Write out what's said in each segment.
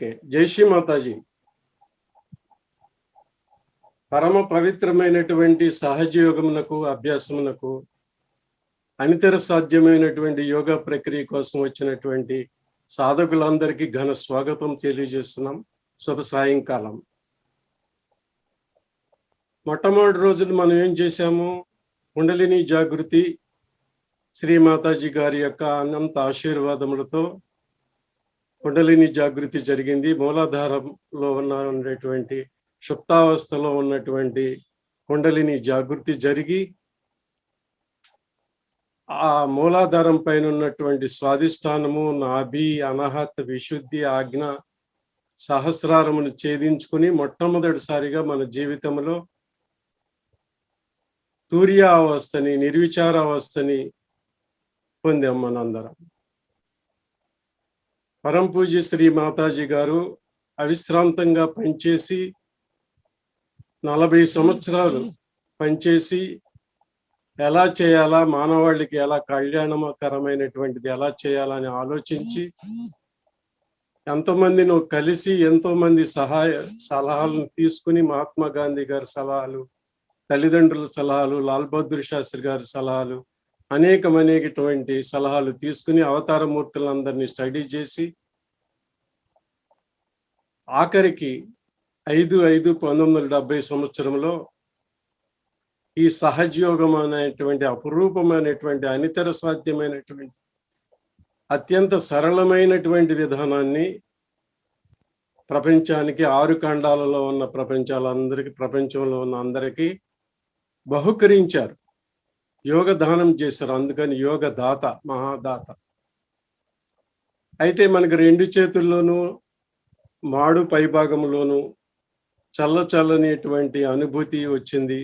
Okay. జై శ్రీ మాతాజీ. పరమ పవిత్రమైనటువంటి సహజ యోగమునకు అభ్యాసమునకు అనితర సాధ్యమైనటువంటి యోగా ప్రక్రియ కోసం వచ్చినటువంటి సాధకులందరికీ ఘన స్వాగతం తెలియజేస్తున్నాం. శుభ సాయంకాలం. మొట్టమొదటి రోజున మనం ఏం చేశాము? కుండలిని జాగృతి శ్రీ మాతాజీ గారి యొక్క అనంత ఆశీర్వాదములతో కుండలిని జాగృతి జరిగింది. మూలాధారంలో ఉన్నటువంటి సుప్తావస్థలో ఉన్నటువంటి కుండలిని జాగృతి జరిగి ఆ మూలాధారం పైన ఉన్నటువంటి స్వాధిష్టానము, నాభి, అనాహత, విశుద్ధి, ఆజ్ఞ, సహస్రారమును ఛేదించుకుని మొట్టమొదటిసారిగా మన జీవితంలో తూర్యావస్థని, నిర్విచారావస్థని పొందాం మనందరం. పరం పూజ్య శ్రీ మాతాజీ గారు అవిశ్రాంతంగా పనిచేసి 40 సంవత్సరాలు పనిచేసి ఎలా చేయాలా, మానవాళికి ఎలా కళ్యాణకరమైనటువంటిది ఎలా చేయాలని ఆలోచించి ఎంతోమందిని కలిసి ఎంతో మంది సలహాలను తీసుకుని మహాత్మా గాంధీ గారి సలహాలు, తల్లిదండ్రుల సలహాలు, లాల్ బహదూర్ శాస్త్రి గారి సలహాలు, అనేకమైనటువంటి సలహాలు తీసుకుని అవతారమూర్తులందరినీ స్టడీ చేసి ఆఖరికి 5/5/1970 సంవత్సరంలో ఈ సహజయోగం అనేటువంటి అపురూపమైనటువంటి అనితర సాధ్యమైనటువంటి అత్యంత సరళమైనటువంటి విధానాన్ని ప్రపంచానికి 6 ఖండాలలో ఉన్న ప్రపంచంలో ఉన్న అందరికీ బహుకరించారు, యోగ దానం చేశారు. అందుకని యోగ దాత, మహాదాత. అయితే మనకు 2 చేతుల్లోనూ మాడు పైభాగంలోనూ చల్లనిటువంటి అనుభూతి వచ్చింది.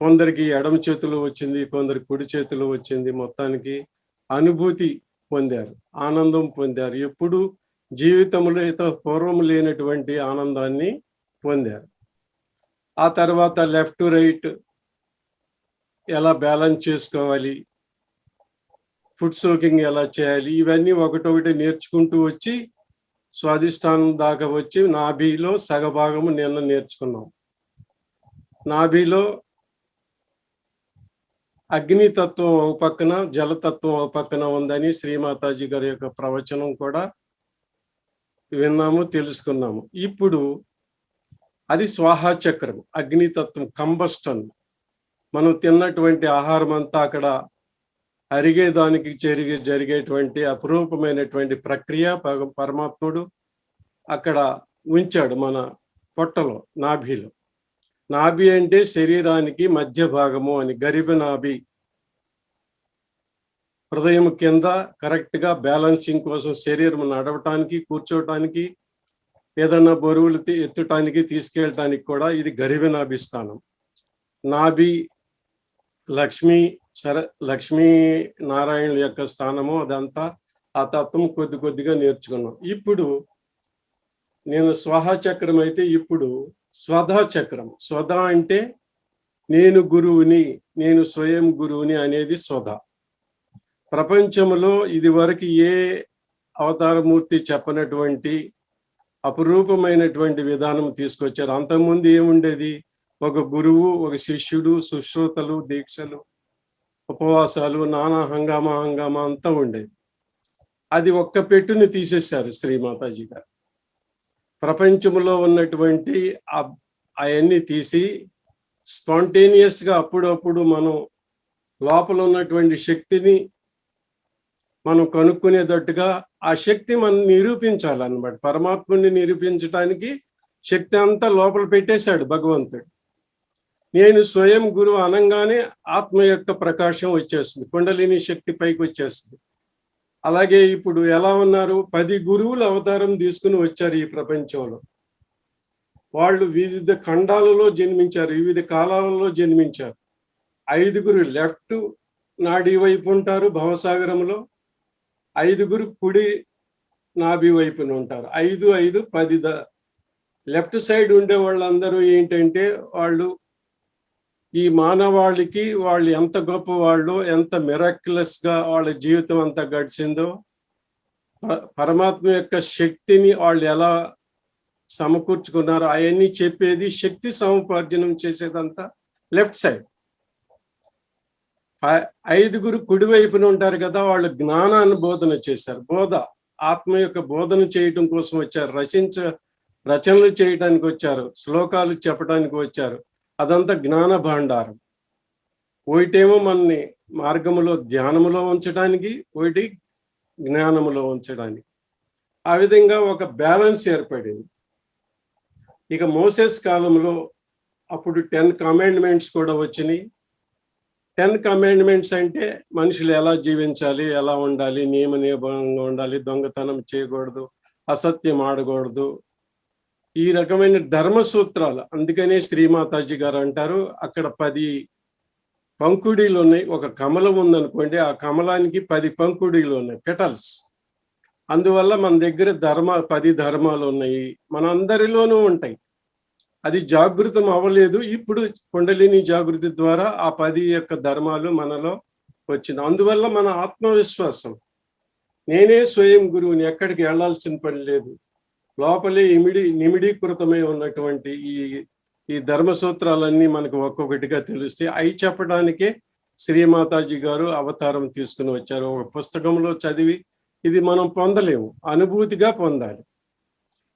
కొందరికి ఎడమ చేతులు వచ్చింది, కొందరికి కుడి చేతులు వచ్చింది. మొత్తానికి అనుభూతి పొందారు, ఆనందం పొందారు. ఎప్పుడు జీవితంలో పూర్వం లేనటువంటి ఆనందాన్ని పొందారు. ఆ తర్వాత లెఫ్ట్ రైట్ ఎలా బ్యాలెన్స్ చేసుకోవాలి, ఫుడ్ సోకింగ్ ఎలా చేయాలి, ఇవన్నీ ఒకటొకటి నేర్చుకుంటూ వచ్చి స్వాధిష్టానం దాకా వచ్చి నాభిలో సగభాగము నిన్న నేర్చుకున్నాం. నాభిలో అగ్నితత్వం ఒక పక్కన, జలతత్వం ఒక పక్కన ఉందని శ్రీమాతాజీ గారి యొక్క ప్రవచనం కూడా విన్నాము, తెలుసుకున్నాము. ఇప్పుడు అది స్వాహా చక్రం, అగ్నితత్వం, కంబస్టన్. మనం తిన్నటువంటి ఆహారం అంతా అక్కడ అరిగేదానికి జరిగేటువంటి అపురూపమైనటువంటి ప్రక్రియ పరమాత్ముడు అక్కడ ఉంచాడు మన పొట్టలో, నాభిలో. నాభి అంటే శరీరానికి మధ్య భాగము అని, గరిబ నాభి. హృదయం కింద కరెక్ట్ గా బ్యాలెన్సింగ్ కోసం, శరీరం నడవటానికి, కూర్చోటానికి, ఏదన్నా బరువులు ఎత్తటానికి, తీసుకెళ్ళటానికి కూడా ఇది గరిబ నాభి స్థానం. నాభి లక్ష్మీ నారాయణుల యొక్క స్థానము, అదంతా ఆ తత్వం కొద్దిగా నేర్చుకున్నాం. ఇప్పుడు నేను స్వాహా చక్రం అయితే ఇప్పుడు స్వధా చక్రం. స్వధ అంటే నేను గురువుని, నేను స్వయం గురువుని అనేది స్వధ. ప్రపంచంలో ఇది వరకు ఏ అవతారమూర్తి చెప్పనటువంటి అపురూపమైనటువంటి విధానం తీసుకొచ్చారు. అంతకుముందు ఏముండేది? ఒక గురువు, ఒక శిష్యుడు, సుశ్రోతలు, దీక్షలు, ఉపవాసాలు, నానా హంగామా అంతా ఉండేది. అది ఒక్క పెట్టుని తీసేశారు శ్రీమాతాజీ గారు. ప్రపంచంలో ఉన్నటువంటి అవన్నీ తీసి స్పాంటేనియస్ గా అప్పుడప్పుడు మనం లోపల ఉన్నటువంటి శక్తిని మనం కనుక్కునేటట్టుగా ఆ శక్తి మనం నిరూపించాలన్నమాట. పరమాత్ముని నిరూపించడానికి శక్తి అంతా లోపల పెట్టేశాడు భగవంతుడు. నేను స్వయం గురువు అనంగానే ఆత్మ యొక్క ప్రకాశం వచ్చేస్తుంది, కుండలిని శక్తి పైకి వచ్చేస్తుంది. అలాగే ఇప్పుడు ఎలా ఉన్నారు? 10 గురువులు అవతారం తీసుకుని వచ్చారు ఈ ప్రపంచంలో. వాళ్ళు వివిధ ఖండాలలో జన్మించారు, వివిధ కాలాలలో జన్మించారు. 5 లెఫ్ట్ నాడీ వైపు ఉంటారు భవసాగరంలో, 5 కుడి నాభి వైపున ఉంటారు. 5/5/10 లెఫ్ట్ సైడ్ ఉండే వాళ్ళందరూ ఏంటంటే వాళ్ళు ఈ మానవాళికి వాళ్ళు ఎంత గొప్ప వాళ్ళు, ఎంత మిరాక్యులస్ గా వాళ్ళ జీవితం అంతా గడిచిందో పరమాత్మ యొక్క శక్తిని వాళ్ళు ఎలా సమకూర్చుకున్నారు అవన్నీ చెప్పేది. శక్తి సముపార్జనం చేసేదంతా లెఫ్ట్ సైడ్. ఐదుగురు కుడి వైపున ఉంటారు కదా, వాళ్ళు జ్ఞానాన్ని బోధన చేశారు. ఆత్మ యొక్క బోధన చేయటం కోసం వచ్చారు. రచనలు చేయడానికి వచ్చారు, శ్లోకాలు చెప్పడానికి వచ్చారు. అదంతా జ్ఞాన భాండారం. ఒకటేమో మనని మార్గములో ధ్యానములో ఉంచడానికి, ఒకటి జ్ఞానములో ఉంచడానికి. ఆ విధంగా ఒక బ్యాలెన్స్ ఏర్పడింది. ఇక మోసెస్ కాలంలో అప్పుడు 10 కమాండ్మెంట్స్ కూడా వచ్చినాయి. 10 కమాండ్మెంట్స్ అంటే మనుషులు ఎలా జీవించాలి, ఎలా ఉండాలి, నియమ నిబంధనగా ఉండాలి, దొంగతనం చేయకూడదు, అసత్యం ఆడకూడదు, ఈ రకమైన ధర్మ సూత్రాలు. అందుకనే శ్రీమాతాజీ గారు అంటారు, అక్కడ 10 పంకుడీలు ఉన్నాయి. ఒక కమలం ఉందనుకోండి, ఆ కమలానికి 10 పంకుడీలు ఉన్నాయి, పెటల్స్. అందువల్ల మన దగ్గర 10 ధర్మాలు ఉన్నాయి, మనందరిలోనూ ఉంటాయి. అది జాగృతం అవ్వలేదు. ఇప్పుడు కుండలిని జాగృతి ద్వారా ఆ 10 యొక్క ధర్మాలు మనలో వచ్చింది. అందువల్ల మన ఆత్మవిశ్వాసం, నేనే స్వయం గురువుని, ఎక్కడికి వెళ్లాల్సిన పని లేదు, లోపలే నిమిడీకృతమై ఉన్నటువంటి ఈ ధర్మ సూత్రాలన్నీ మనకు ఒక్కొక్కటిగా తెలుస్తాయి. అవి చెప్పడానికే శ్రీమాతాజీ గారు అవతారం తీసుకుని వచ్చారు. ఒక పుస్తకంలో చదివి ఇది మనం పొందలేము, అనుభూతిగా పొందాలి.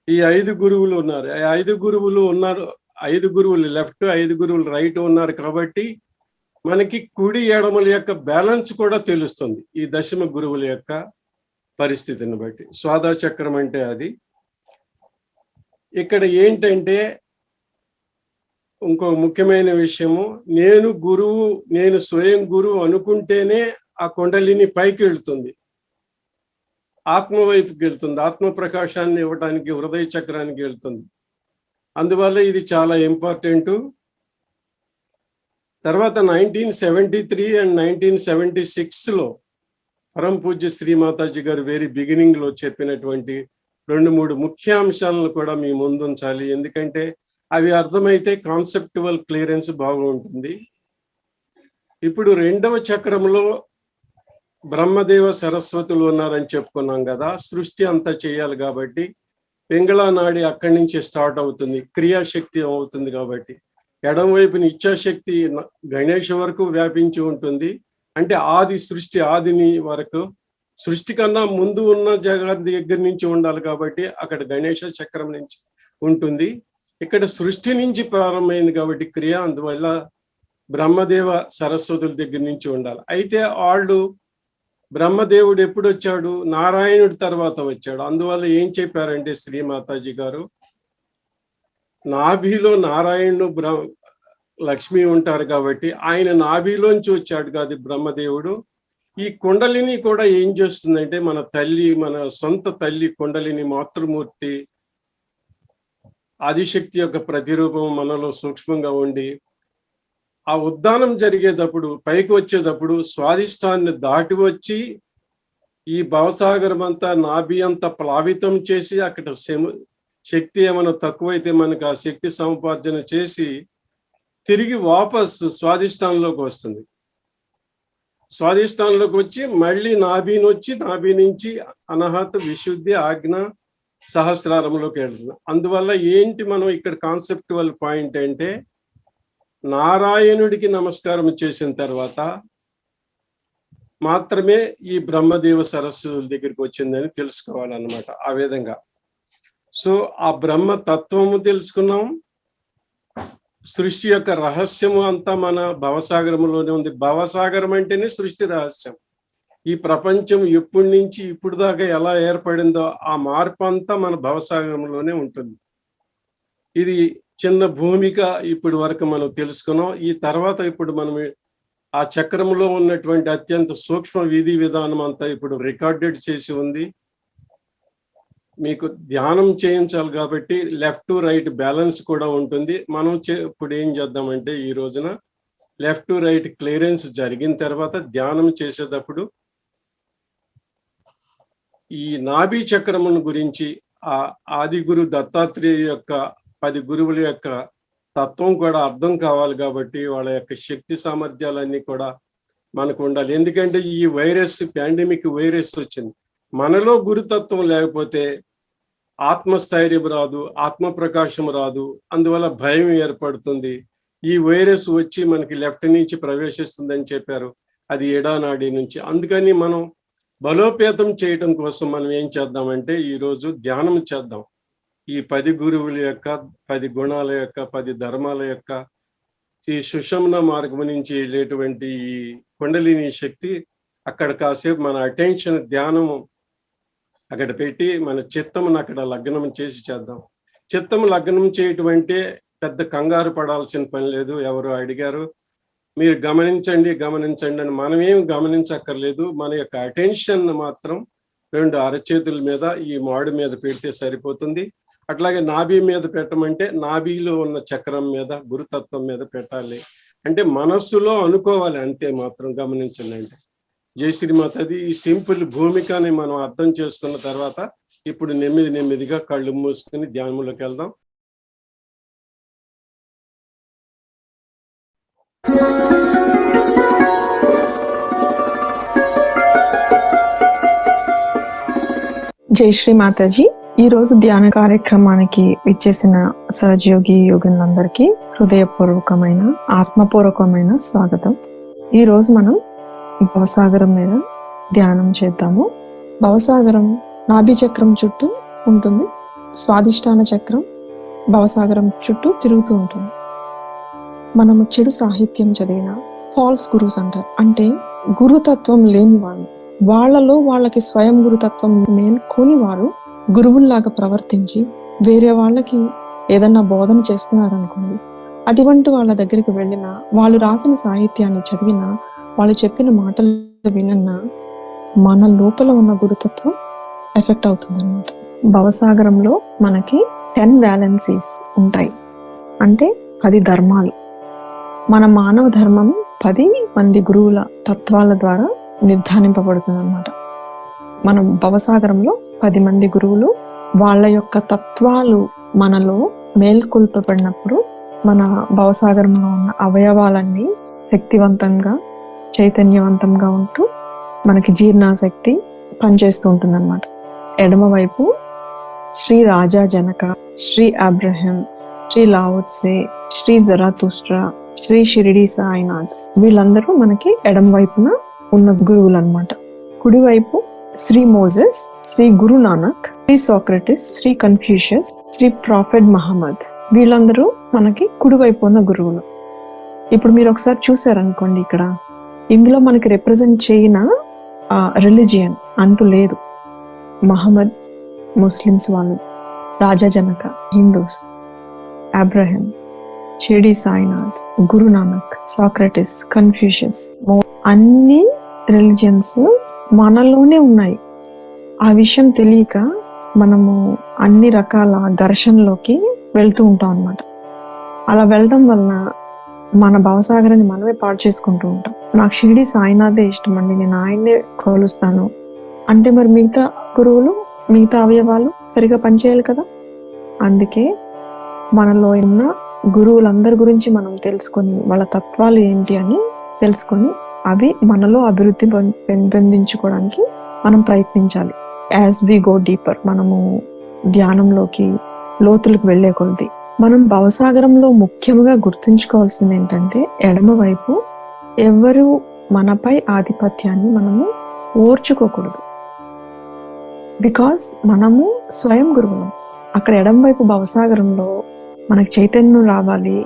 ఈ 5 గురువులు ఉన్నారు. 5 గురువులు ఉన్నారు, 5 గురువులు లెఫ్ట్, 5 గురువులు రైట్ ఉన్నారు. కాబట్టి మనకి కుడి ఎడమల యొక్క బ్యాలెన్స్ కూడా తెలుస్తుంది ఈ దశమ గురువుల యొక్క పరిస్థితిని బట్టి. స్వాదా చక్రం అంటే అది. ఇక్కడ ఏంటంటే ఇంకో ముఖ్యమైన విషయము, నేను స్వయం గురువు అనుకుంటేనే ఆ కుండలిని పైకి వెళ్తుంది, ఆత్మ వైపుకి వెళ్తుంది, ఆత్మ ప్రకాశాన్ని ఇవ్వడానికి హృదయ చక్రానికి వెళ్తుంది. అందువల్ల ఇది చాలా ఇంపార్టెంట్. తర్వాత 1973 అండ్ 1976లో పరమ పూజ్య శ్రీమాతాజీ గారు వెరీ బిగినింగ్ లో చెప్పినటువంటి 2-3 ముఖ్యాంశాలను కూడా మీ ముందుంచాలి. ఎందుకంటే అవి అర్థమైతే కాన్సెప్టువల్ క్లియరెన్స్ బాగుంటుంది. ఇప్పుడు 2వ చక్రంలో బ్రహ్మదేవ సరస్వతులు ఉన్నారని చెప్పుకున్నాం కదా. సృష్టి అంతా చేయాలి కాబట్టి పింగళా నాడి అక్కడి నుంచి స్టార్ట్ అవుతుంది, క్రియాశక్తి అవుతుంది. కాబట్టి ఎడం వైపున ఇచ్ఛాశక్తి గణేష్ వరకు వ్యాపించి ఉంటుంది. అంటే సృష్టి ఆదిని వరకు, సృష్టి కన్నా ముందు ఉన్న జగత్ దగ్గర నుంచి ఉండాలి. కాబట్టి అక్కడ గణేష చక్రం నుంచి ఉంటుంది. ఇక్కడ సృష్టి నుంచి ప్రారంభమైంది కాబట్టి క్రియ, అందువల్ల బ్రహ్మదేవ సరస్వతుల దగ్గర నుంచి ఉండాలి. అయితే వాళ్ళు బ్రహ్మదేవుడు ఎప్పుడు వచ్చాడు? నారాయణుడి తర్వాత వచ్చాడు. అందువల్ల ఏం చెప్పారంటే శ్రీమాతాజీ గారు, నాభిలో నారాయణుడు లక్ష్మి ఉంటారు కాబట్టి ఆయన నాభిలోంచి వచ్చాడు కాదు బ్రహ్మదేవుడు. ఈ కుండలిని కూడా ఏం చేస్తుందంటే మన సొంత తల్లి కుండలిని మాతృమూర్తి ఆదిశక్తి యొక్క ప్రతిరూపం మనలో సూక్ష్మంగా ఉండి ఆ ఉద్దానం జరిగేటప్పుడు, పైకి వచ్చేటప్పుడు స్వాదిష్టాన్ని దాటి వచ్చి ఈ భవసాగరం అంతా నాభి అంతా ప్లావితం చేసి అక్కడ శక్తి ఏమైనా తక్కువైతే మనకు ఆ శక్తి సముపార్జన చేసి తిరిగి వాపస్ స్వాదిష్టానంలోకి వస్తుంది. స్వాదిష్టానంలోకి వచ్చి మళ్ళీ నాభి నుంచి అనాహత విశుద్ధి ఆజ్ఞ సహస్రారంలోకి వెళ్తుంది. అందువల్ల ఏంటి మనం ఇక్కడ కాన్సెప్టువల్ పాయింట్ అంటే, నారాయణుడికి నమస్కారం చేసిన తర్వాత మాత్రమే ఈ బ్రహ్మదేవ సరస్సుల దగ్గరికి వచ్చిందని తెలుసుకోవాలన్నమాట. ఆ విధంగా సో ఆ బ్రహ్మ తత్వము తెలుసుకున్నాం. సృష్టి యొక్క రహస్యము అంతా మన భవసాగరంలోనే ఉంది. భవసాగరం అంటేనే సృష్టి రహస్యం. ఈ ప్రపంచం ఎప్పటి నుంచి ఇప్పుడు దాకా ఎలా ఏర్పడిందో ఆ మార్పు అంతా మన భవసాగరంలోనే ఉంటుంది. ఇది చిన్న భూమిక ఇప్పటి వరకు మనం తెలుసుకున్నాం. ఈ తర్వాత ఇప్పుడు మనం ఆ చక్రంలో ఉన్నటువంటి అత్యంత సూక్ష్మ విధి విధానం అంతా ఇప్పుడు రికార్డెడ్ చేసి ఉంది. మీకు ధ్యానం చేయించాలి కాబట్టి లెఫ్ట్ టు రైట్ బ్యాలెన్స్ కూడా ఉంటుంది. మనం ఇప్పుడు ఏం చేద్దామంటే ఈ రోజున లెఫ్ట్ టు రైట్ క్లియరెన్స్ జరిగిన తర్వాత ధ్యానం చేసేటప్పుడు ఈ నాభి చక్రమును గురించి ఆ ఆది గురు దత్తాత్రేయ యొక్క 10 గురువుల యొక్క తత్వం కూడా అర్థం కావాలి. కాబట్టి వాళ్ళ యొక్క శక్తి సామర్థ్యాలన్నీ కూడా మనకు ఉండాలి. ఎందుకంటే ఈ పాండమిక్ వైరస్ వచ్చింది. మనలో గురుతత్వం లేకపోతే ఆత్మస్థైర్యం రాదు, ఆత్మ ప్రకాశం రాదు, అందువల్ల భయం ఏర్పడుతుంది. ఈ వైరస్ వచ్చి మనకి లెఫ్ట్ నుంచి ప్రవేశిస్తుందని చెప్పారు, అది ఎడానాడి నుంచి. అందుకని మనం బలోపేతం చేయడం కోసం మనం ఏం చేద్దామంటే ఈరోజు ధ్యానం చేద్దాం. ఈ 10 గురువుల యొక్క 10 గుణాల యొక్క 10 ధర్మాల యొక్క ఈ సుషుమ్న మార్గం నుంచి వెళ్ళేటువంటి ఈ కుండలిని శక్తి అక్కడ కాసేపు మన అటెన్షన్ ధ్యానము అక్కడ పెట్టి మన చిత్తమును అక్కడ లగ్నం చేసి చేద్దాం. చిత్తం లగ్నం చేయటం అంటే పెద్ద కంగారు పడాల్సిన పని లేదు. ఎవరు అడిగారు, మీరు గమనించండి అని మనమేం గమనించక్కర్లేదు. మన యొక్క అటెన్షన్ మాత్రం 2 అరచేతుల మీద ఈ మాడు మీద పెడితే సరిపోతుంది. అట్లాగే నాభి మీద పెట్టమంటే నాభిలో ఉన్న చక్రం మీద గురుతత్వం మీద పెట్టాలి. అంటే మనస్సులో అనుకోవాలి అంతే, మాత్రం గమనించండి. అంటే జై శ్రీమాతది ఈ సింపుల్ భూమికని మనం అర్థం చేసుకున్న తర్వాత ఇప్పుడు నెమ్మదిగా కళ్ళు మూసుకుని ధ్యానంలోకి వెళ్దాం. జై శ్రీ మాతాజీ. ఈ రోజు ధ్యాన కార్యక్రమానికి విచ్చేసిన సహజయోగి యోగులందరికీ హృదయపూర్వకమైన ఆత్మపూర్వకమైన స్వాగతం. ఈ రోజు మనం భవసాగరం మీద ధ్యానం చేద్దాము. భవసాగరం నాభి చక్రం చుట్టూ ఉంటుంది. స్వాదిష్టాన చక్రం భవసాగరం చుట్టూ తిరుగుతూ ఉంటుంది. మనము చెడు సాహిత్యం చదివిన ఫాల్స్ గురుస్ అంటారు. అంటే గురుతత్వం లేని వాళ్ళు, వాళ్ళలో వాళ్ళకి స్వయం గురుతత్వం మేల్కొని వారు గురువుల్లాగా ప్రవర్తించి వేరే వాళ్ళకి ఏదన్నా బోధన చేస్తున్నారనుకోండి, అటువంటి వాళ్ళ దగ్గరికి వెళ్ళినా, వాళ్ళు రాసిన సాహిత్యాన్ని చదివినా, వాళ్ళు చెప్పిన మాటలు వినన్నా మన లోపల ఉన్న గురుతత్వం ఎఫెక్ట్ అవుతుంది అనమాట. భవసాగరంలో మనకి 10 వ్యాలెన్సీస్ ఉంటాయి. అంటే 10 ధర్మాలు. మన మానవ ధర్మం 10 మంది గురువుల తత్వాల ద్వారా నిర్ధారింపబడుతుంది అన్నమాట. మనం భవసాగరంలో 10 మంది గురువులు వాళ్ళ యొక్క తత్వాలు మనలో మేల్కొల్పబడినప్పుడు మన భవసాగరంలో ఉన్న అవయవాలన్నీ శక్తివంతంగా చైతన్యవంతంగా ఉంటూ మనకి జీర్ణాశక్తి పనిచేస్తూ ఉంటుంది అన్నమాట. ఎడమ వైపు Shri Raja Janaka, Shri Abraham, Shri Lao Tzu, Shri Zarathustra, Shri Shirdi Sainath, వీళ్ళందరూ మనకి ఎడమ వైపున ఉన్న గురువులు అన్నమాట. కుడివైపు Shri Moses, Shri Guru Nanak, Shri Socrates, Shri Confucius, Shri prophet Muhammad, వీళ్ళందరూ మనకి కుడివైపు ఉన్న గురువులు. ఇప్పుడు మీరు ఒకసారి చూసారనుకోండి, ఇక్కడ ఇందులో మనకి రిప్రజెంట్ చేయన రిలీజియన్ అంటూ లేదు. మహమ్మద్ ముస్లిమ్స్ వాళ్ళు, రాజా Janaka Hindus, Abraham, Shirdi Sainath, Guru Nanak, Socrates, Confucius, అన్ని రిలీజియన్స్ మనలోనే ఉన్నాయి. ఆ విషయం తెలియక మనము అన్ని రకాల ఘర్షణలోకి వెళ్తూ ఉంటాం అన్నమాట. అలా వెళ్ళడం వలన మన భవసాగరాన్ని మనమే పాడు చేసుకుంటూ ఉంటాం. నాకు షిరిడి సాయినాథే ఇష్టం అండి, నేను ఆయన్నే కొలుస్తాను అంటే మరి మిగతా గురువులు, మిగతా అవయవాలు సరిగా పనిచేయాలి కదా. అందుకే మనలో ఉన్న గురువులందరి గురించి మనం తెలుసుకొని వాళ్ళ తత్వాలు ఏంటి అని తెలుసుకొని అవి మనలో అభివృద్ధి పెంపొందించుకోవడానికి మనం ప్రయత్నించాలి. యాజ్ వి గో డీపర్, మనము ధ్యానంలోకి లోతులకు వెళ్లే కొలది మనం భవసాగరంలో ముఖ్యంగా గుర్తుంచుకోవాల్సింది ఏంటంటే, ఎడమ వైపు ఎవరు మనపై ఆధిపత్యాన్ని మనము ఓర్చుకోకూడదు. బికాస్ మనము స్వయం గురువులం. అక్కడ ఎడమ వైపు భవసాగరంలో మనకు చైతన్యం రావాలి,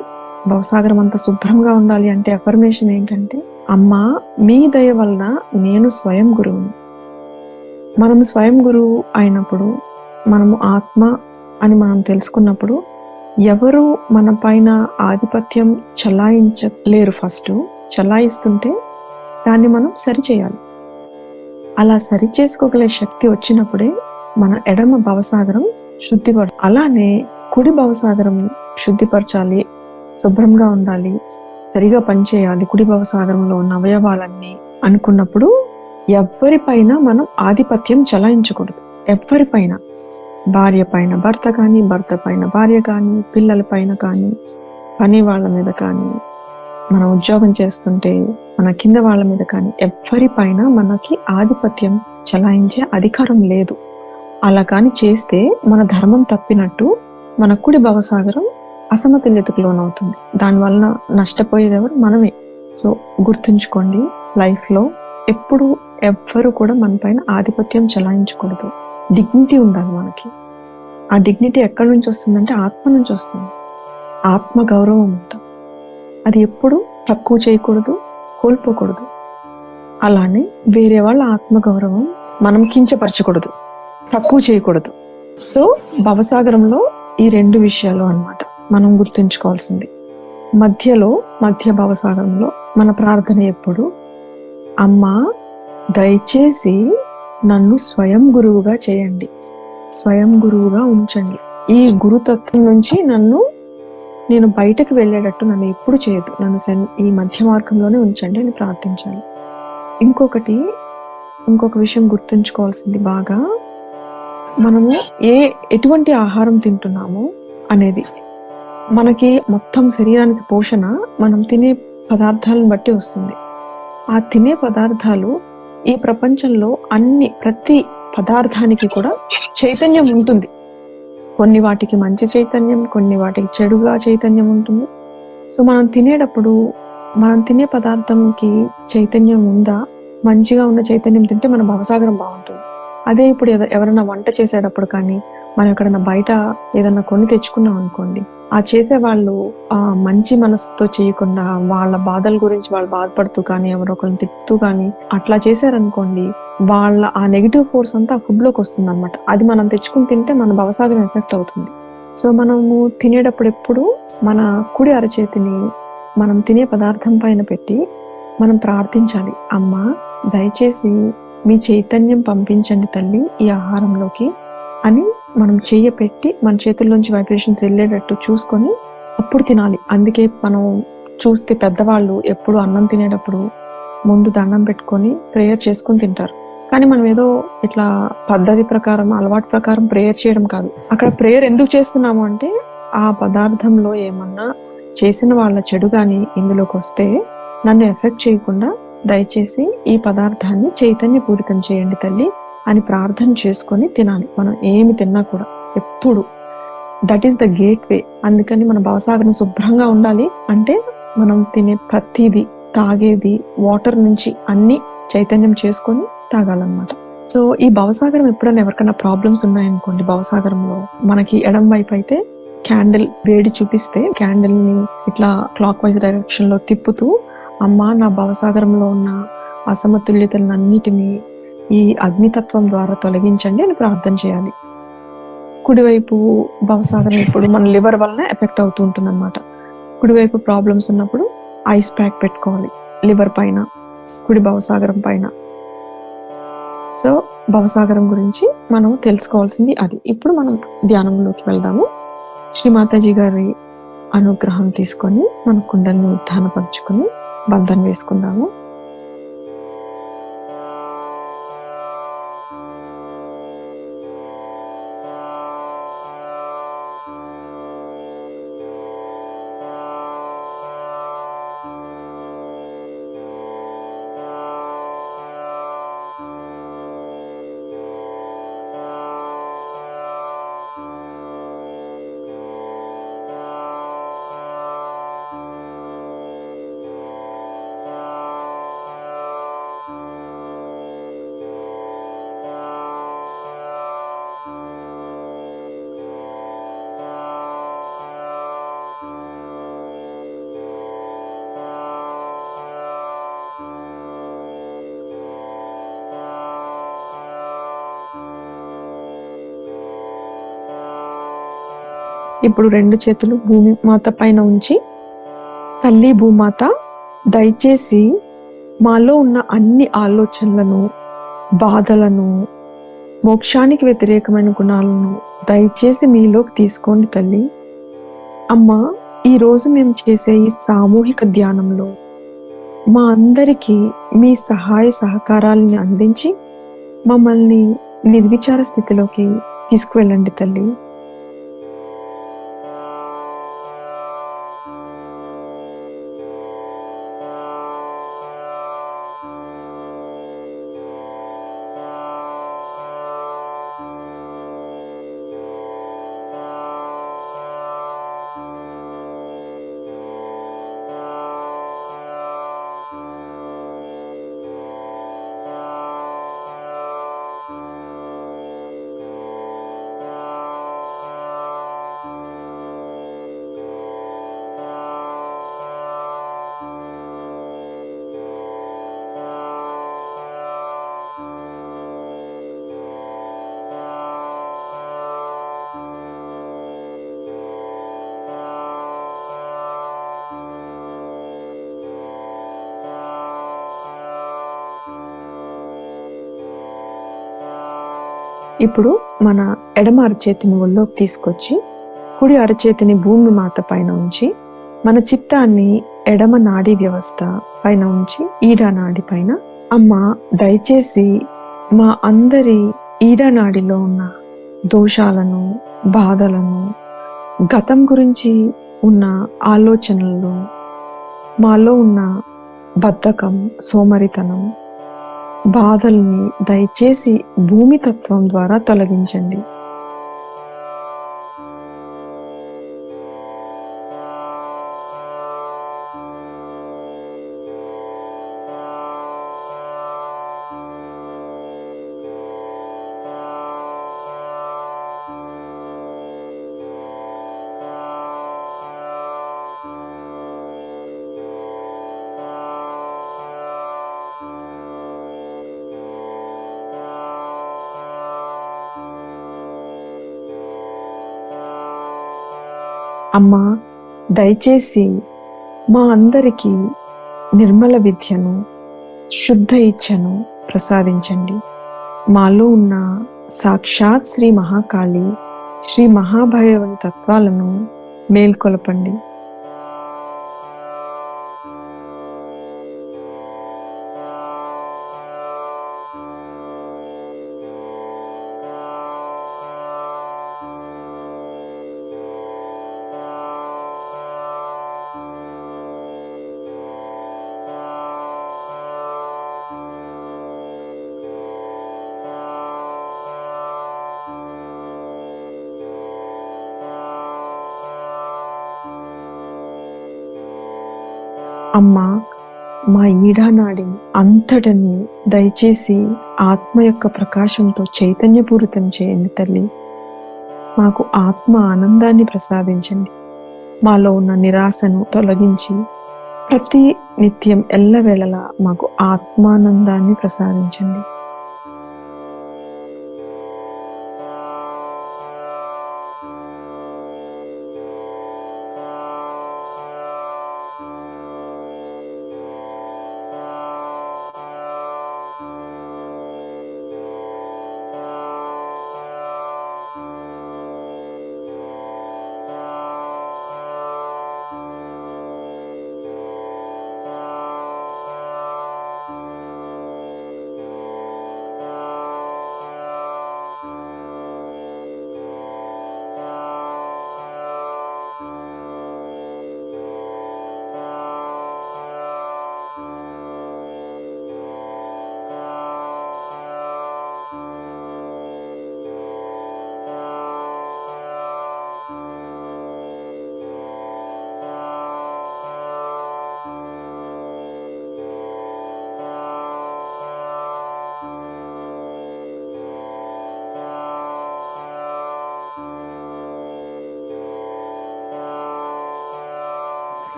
భవసాగరం అంతా శుభ్రంగా ఉండాలి అంటే అఫర్మేషన్ ఏంటంటే, అమ్మా మీ దయ వలన నేను స్వయం గురువుని. మనం స్వయం గురువు అయినప్పుడు, మనము ఆత్మ అని మనం తెలుసుకున్నప్పుడు ఎవరు మన పైన ఆధిపత్యం చలాయించలేరు. ఫస్ట్ చలాయిస్తుంటే దాన్ని మనం సరిచేయాలి. అలా సరి చేసుకోగలే శక్తి వచ్చినప్పుడే మన ఎడమ భవసాగరం శుద్ధిపడు. అలానే కుడి భవసాగరం శుద్ధిపరచాలి, శుభ్రంగా ఉండాలి, సరిగా పనిచేయాలి, కుడి భవసాగరంలో ఉన్న అవయవాలన్నీ అనుకున్నప్పుడు ఎవరిపైన మనం ఆధిపత్యం చలాయించకూడదు. ఎవరిపైన, భార్య పైన భర్త కానీ, భర్త పైన భార్య కానీ, పిల్లల పైన కానీ, పని వాళ్ళ మీద కానీ, మన ఉద్యోగం చేస్తుంటే మన కింద వాళ్ళ మీద కానీ ఎవ్వరిపైన మనకి ఆధిపత్యం చలాయించే అధికారం లేదు. అలా కానీ చేస్తే మన ధర్మం తప్పినట్టు మన కుడి భవసాగరం అసమతుల్యతకు లోనవుతుంది. దానివల్ల నష్టపోయేది ఎవరు? మనమే. సో గుర్తుంచుకోండి, లైఫ్లో ఎప్పుడు ఎవ్వరు కూడా మన పైన ఆధిపత్యం చలాయించకూడదు. డిగ్నిటీ ఉండాలి మనకి. ఆ డిగ్నిటీ ఎక్కడి నుంచి వస్తుందంటే ఆత్మ నుంచి వస్తుంది. ఆత్మ గౌరవం ఉంటుంది. అది ఎప్పుడు తక్కువ చేయకూడదు, కోల్పోకూడదు. అలానే వేరే వాళ్ళ ఆత్మగౌరవం మనం కించపరచకూడదు, తక్కువ చేయకూడదు. సో భవసాగరంలో ఈ 2 విషయాలు అన్నమాట మనం గుర్తుంచుకోవాల్సింది. మధ్య భవసాగరంలో మన ప్రార్థన ఎప్పుడు, అమ్మా దయచేసి నన్ను స్వయం గురువుగా చేయండి, స్వయం గురువుగా ఉంచండి. ఈ గురుతత్వం నుంచి నేను బయటకు వెళ్ళేటట్టు నన్ను ఎప్పుడు చేయొద్దు, నన్ను ఈ మధ్య మార్గంలోనే ఉంచండి అని ప్రార్థించాలి. ఇంకొక విషయం గుర్తుంచుకోవాల్సింది, బాగా మనము ఎటువంటి ఆహారం తింటున్నామో అనేది, మనకి మొత్తం శరీరానికి పోషణ మనం తినే పదార్థాలను బట్టి వస్తుంది. ఆ తినే పదార్థాలు ఈ ప్రపంచంలో ప్రతి పదార్థానికి కూడా చైతన్యం ఉంటుంది. కొన్ని వాటికి మంచి చైతన్యం, కొన్ని వాటికి చెడుగా చైతన్యం ఉంటుంది. సో మనం తినేటప్పుడు మనం తినే పదార్థంకి చైతన్యం ఉందా, మంచిగా ఉన్న చైతన్యం తింటే మన భవసాగరం బాగుంటుంది. అదే ఇప్పుడు ఎవరైనా వంట చేసేటప్పుడు కానీ మనం ఎక్కడైనా బయట ఏదన్నా కొని తెచ్చుకున్నాం అనుకోండి, ఆ చేసే వాళ్ళు మంచి మనసుతో చేయకుండా వాళ్ళ బాధల గురించి వాళ్ళు బాధపడుతూ కానీ ఎవరొకరిని తిప్పుతూ కానీ అట్లా చేశారనుకోండి, వాళ్ళ ఆ నెగిటివ్ ఫోర్స్ అంతా ఆ ఫుడ్ లోకి వస్తుంది అనమాట. అది మనం తెచ్చుకుని తింటే మన భవసాగరం ఎఫెక్ట్ అవుతుంది. సో మనము తినేటప్పుడు ఎప్పుడు మన కుడి అరచేతిని మనం తినే పదార్థం పైన పెట్టి మనం ప్రార్థించాలి, అమ్మా దయచేసి మీ చైతన్యం పంపించండి తల్లి ఈ ఆహారంలోకి అని మనం పెట్టి మన చేతుల్లోంచి వైబ్రేషన్స్ వెళ్ళేటట్టు చూసుకొని అప్పుడు తినాలి. అందుకే మనం చూస్తే పెద్దవాళ్ళు ఎప్పుడు అన్నం తినేటప్పుడు ముందు దండం పెట్టుకొని ప్రేయర్ చేసుకుని తింటారు. కానీ మనం ఏదో ఇట్లా పద్ధతి ప్రకారం అలవాటు ప్రకారం ప్రేయర్ చేయడం కాదు. అక్కడ ప్రేయర్ ఎందుకు చేస్తున్నాము అంటే ఆ పదార్థంలో ఏమన్నా చేసిన వాళ్ళ చెడు కానీ ఇందులోకి వస్తే నన్ను ఎఫెక్ట్ చేయకుండా దయచేసి ఈ పదార్థాన్ని చైతన్యపూరితం చేయండి తల్లి అని ప్రార్థన చేసుకొని తినాలి. మనం ఏమి తిన్నా కూడా ఎప్పుడు దట్ ఈస్ ద గేట్ వే. అందుకని మన భవసాగరం శుభ్రంగా ఉండాలి అంటే మనం తినే ప్రతిదీ, తాగేది, వాటర్ నుంచి అన్ని చైతన్యం చేసుకొని తాగాలన్నమాట. సో ఈ భవసాగరం ఎప్పుడైనా ఎవరికైనా ప్రాబ్లమ్స్ ఉన్నాయనుకోండి, భవసాగరంలో మనకి ఎడం వైపు అయితే క్యాండిల్ వేడి చూపిస్తే క్యాండిల్ ని ఇట్లా క్లాక్ వైజ్ డైరెక్షన్ లో తిప్పుతూ, అమ్మా నా భవసాగరంలో ఉన్న అసమతుల్యతలన్నిటినీ ఈ అగ్నితత్వం ద్వారా తొలగించండి అని ప్రార్థన చేయాలి. కుడివైపు భవసాగరం ఇప్పుడు మన లివర్ వలన ఎఫెక్ట్ అవుతూ ఉంటుంది అనమాట. కుడివైపు ప్రాబ్లమ్స్ ఉన్నప్పుడు ఐస్ ప్యాక్ పెట్టుకోవాలి లివర్ పైన, కుడి భవసాగరం పైన. సో భవసాగరం గురించి మనం తెలుసుకోవాల్సింది అది. ఇప్పుడు మనం ధ్యానంలోకి వెళ్దాము. శ్రీమాతాజీ గారి అనుగ్రహం తీసుకొని మన కుండల్ని ఉత్థానపరుచుకొని బంధం వేసుకుందాము. ఇప్పుడు 2 చేతులు భూమి మాత పైన ఉంచి, తల్లి భూమాత దయచేసి మాలో ఉన్న అన్ని ఆలోచనలను, బాధలను, మోక్షానికి వ్యతిరేకమైన గుణాలను దయచేసి మీలోకి తీసుకోండి తల్లి. అమ్మ, ఈరోజు మేము చేసే ఈ సామూహిక ధ్యానంలో మా అందరికీ మీ సహాయ సహకారాలని అందించి మమ్మల్ని నిర్విచార స్థితిలోకి తీసుకువెళ్ళండి తల్లి. ఇప్పుడు మన ఎడమ అరచేతిని ఒళ్ళోకి తీసుకొచ్చి కుడి అరచేతిని భూమి మాత పైన ఉంచి మన చిత్తాన్ని ఎడమ నాడీ వ్యవస్థ పైన ఉంచి ఈడా నాడి పైన, అమ్మ దయచేసి మా అందరి ఈడా నాడిలో ఉన్న దోషాలను, బాధలను, గతం గురించి ఉన్న ఆలోచనలు, మాలో ఉన్న బద్ధకం, సోమరితనం, బాధల్ని దయచేసి భూమి తత్వం ద్వారా తొలగించండి. అమ్మా దయచేసి మా అందరికీ నిర్మల విద్యను, శుద్ధ ఇచ్ఛను ప్రసాదించండి. మాలో ఉన్న సాక్షాత్ శ్రీ మహాకాళి, శ్రీ మహాభైరవుని తత్వాలను మేల్కొలపండి. అమ్మా మా ఈడానాడి అంతటని దయచేసి ఆత్మ యొక్క ప్రకాశంతో చైతన్యపూరితం చేయండి తల్లి. మాకు ఆత్మ ఆనందాన్ని ప్రసాదించండి. మాలో ఉన్న నిరాశను తొలగించి ప్రతి నిత్యం ఎల్లవేళలా మాకు ఆత్మానందాన్ని ప్రసాదించండి.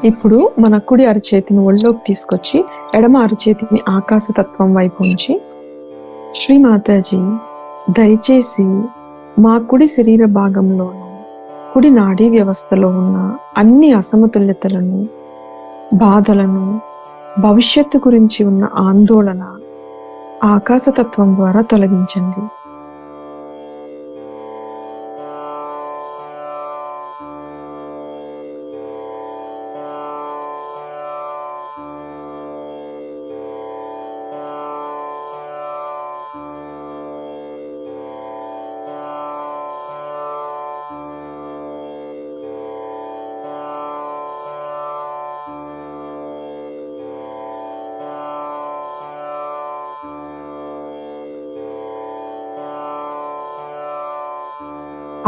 ఇప్పుడు మన కుడి అరచేతిని ఒళ్ళోకి తీసుకొచ్చి ఎడమ అరచేతిని ఆకాశతత్వం వైపు ఉంచి, శ్రీ మాతాజీ దయచేసి మా కుడి శరీర భాగంలోను, కుడి నాడీ వ్యవస్థలో ఉన్న అన్ని అసమతుల్యతలను, బాధలను, భవిష్యత్తు గురించి ఉన్న ఆందోళన ఆకాశతత్వం ద్వారా తొలగించండి.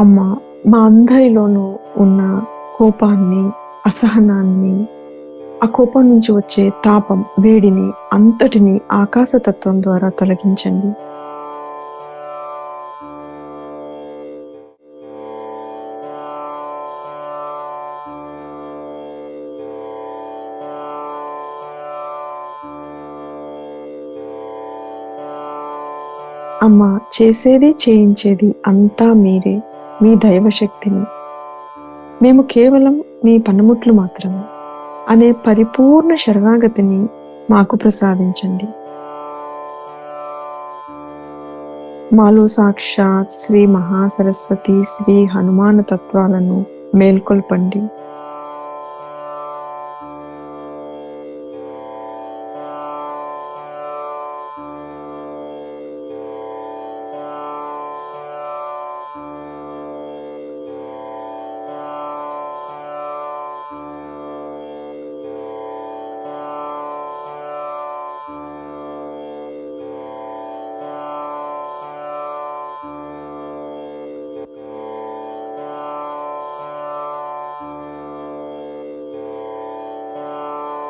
అమ్మ మా అందరిలోనూ ఉన్న కోపాన్ని, అసహనాన్ని, ఆ కోపం నుంచి వచ్చే తాపం, వేడిని అంతటిని ఆకాశతత్వం ద్వారా తొలగించండి. అమ్మ చేసేది చేయించేది అంతా మీరే, మీ దైవశక్తిని, మేము కేవలం మీ పనిముట్లు మాత్రమే అనే పరిపూర్ణ శరణాగతిని మాకు ప్రసాదించండి. మాలో సాక్షాత్ శ్రీ మహాసరస్వతి శ్రీ హనుమాన తత్వాలను మేల్కొల్పండి.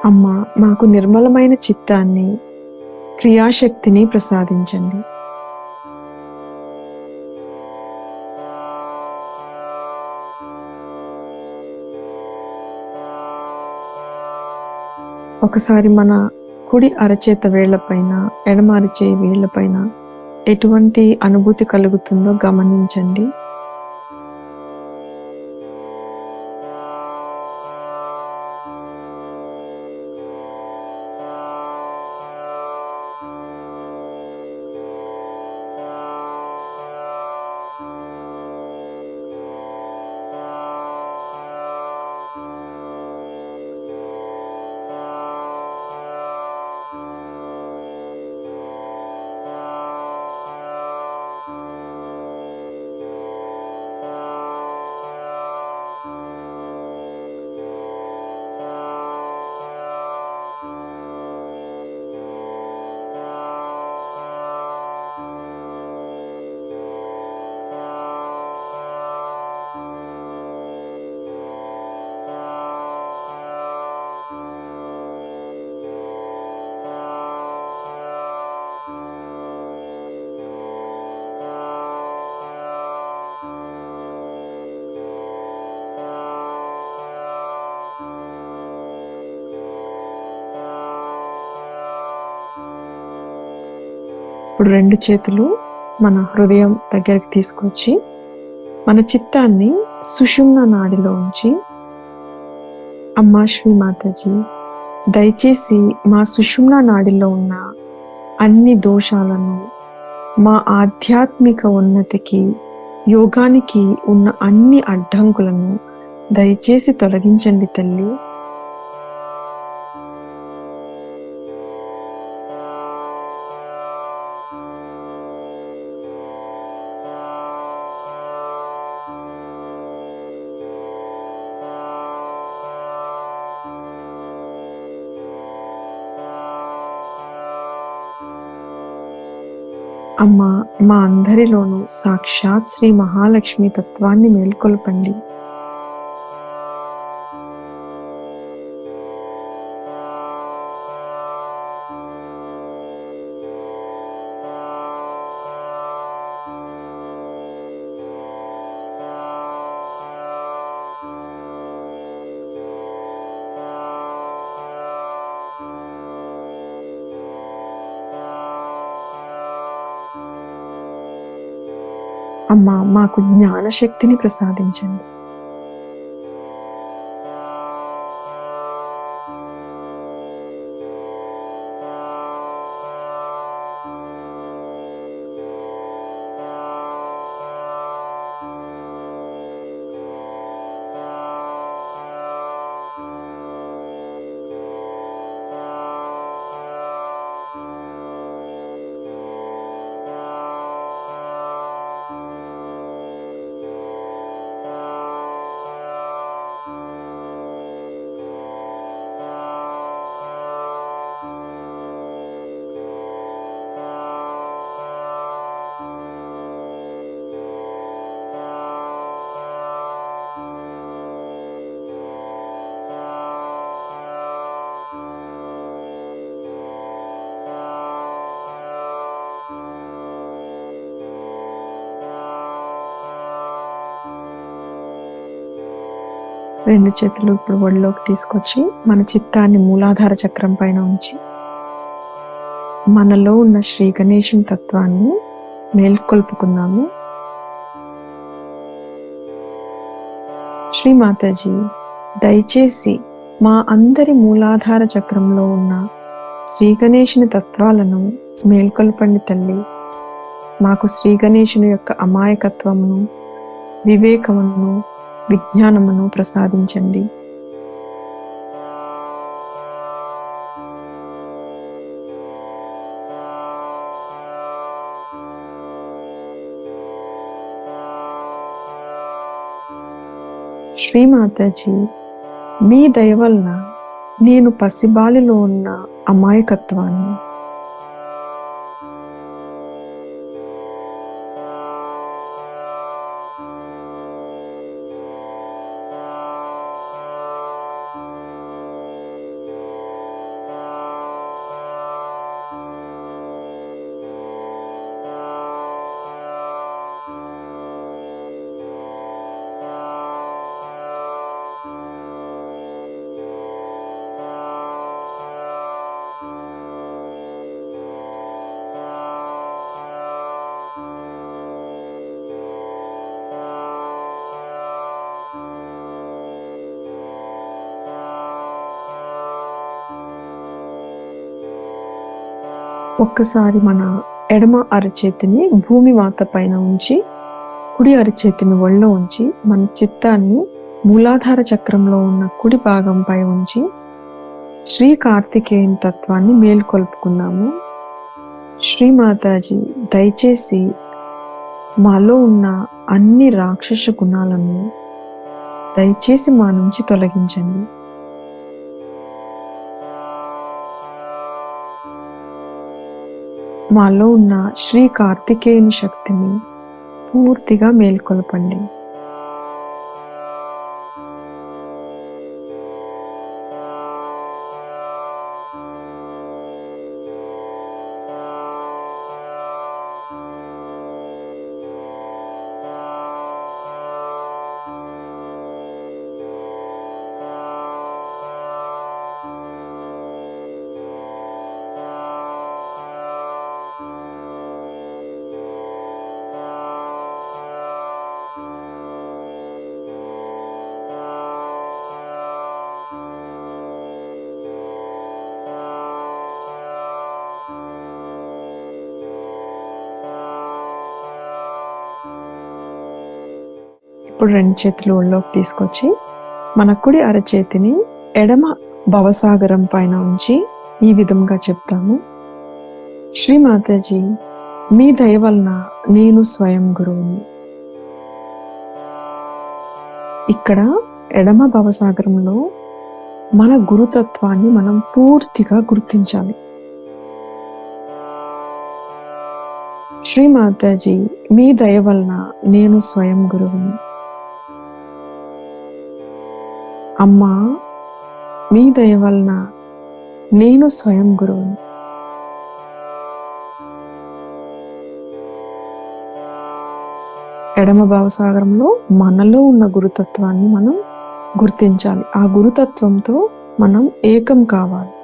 అమ్మా, మాకు నిర్మలమైన చిత్తాన్ని, క్రియాశక్తిని ప్రసాదించండి. ఒకసారి మన కుడి అరచేత వేళ్లపైన, ఎడమ అరచేయి వేళ్లపైన ఎటువంటి అనుభూతి కలుగుతుందో గమనించండి. ఇప్పుడు 2 చేతులు మన హృదయం దగ్గరికి తీసుకొచ్చి మన చిత్తాన్ని సుషుమ్న నాడిలో ఉంచి, అమ్మా శ్రీ మాతాజీ, దయచేసి మా సుషుమ్న నాడిలో ఉన్న అన్ని దోషాలను, మా ఆధ్యాత్మిక ఉన్నతికి, యోగానికి ఉన్న అన్ని అడ్డంకులను దయచేసి తొలగించండి తల్లి. అమ్మా, మా అందరిలోనూ సాక్షాత్ శ్రీ మహాలక్ష్మి తత్వాన్ని మేల్కొల్పండి. అమ్మా, మాకు జ్ఞానశక్తిని ప్రసాదించండి. రెండు చేతులు ఇప్పుడు ఒళ్ళోకి తీసుకొచ్చి మన చిత్తాన్ని మూలాధార చక్రం పైన ఉంచి మనలో ఉన్న శ్రీ గణేశుని తత్వాన్ని మేల్కొల్పుకున్నాము. శ్రీ మాతాజీ, దయచేసి మా అందరి మూలాధార చక్రంలో ఉన్న శ్రీ గణేశుని తత్వాలను మేల్కొల్పండి తల్లి. మాకు శ్రీ గణేశుని యొక్క అమాయకత్వమును, వివేకమును, విజ్ఞానమును ప్రసాదించండి. శ్రీమాతాజీ, మీ దయ వలన నేను పసిబాలిలో ఉన్న అమాయకత్వాన్ని, ఒక్కసారి మన ఎడమ అరచేతిని భూమి మాత పైన ఉంచి, కుడి అరచేతిని ఒళ్ళో ఉంచి, మన చిత్తాన్ని మూలాధార చక్రంలో ఉన్న కుడి భాగంపై ఉంచి శ్రీ కార్తికేయన్ తత్వాన్ని మేల్కొల్పుకుందాము. శ్రీమాతాజీ, దయచేసి మాలో ఉన్న అన్ని రాక్షస గుణాలను దయచేసి మా నుంచి తొలగించండి. మాలో ఉన్న శ్రీ కార్తికేయుని శక్తిని పూర్తిగా మేల్కొల్పండి. ఇప్పుడు రెండు చేతులు ఒళ్ళోకి తీసుకొచ్చి మన కుడి అరచేతిని ఎడమ భవసాగరం పైన ఉంచి ఈ విధంగా చెప్తాము. శ్రీమాతాజీ, మీ దయ వలన నేను స్వయం గురువుని. ఇక్కడ ఎడమ భవసాగరంలో మన గురుతత్వాన్ని మనం పూర్తిగా గుర్తించాలి. శ్రీమాతాజీ, మీ దయ వలన నేను స్వయం గురువుని. అమ్మా, మీ దయ వలన నేను స్వయం గురువుని. ఎడమ భావసాగరంలో మనలో ఉన్న గురుతత్వాన్ని మనం గుర్తించాలి. ఆ గురుతత్వంతో మనం ఏకం కావాలి.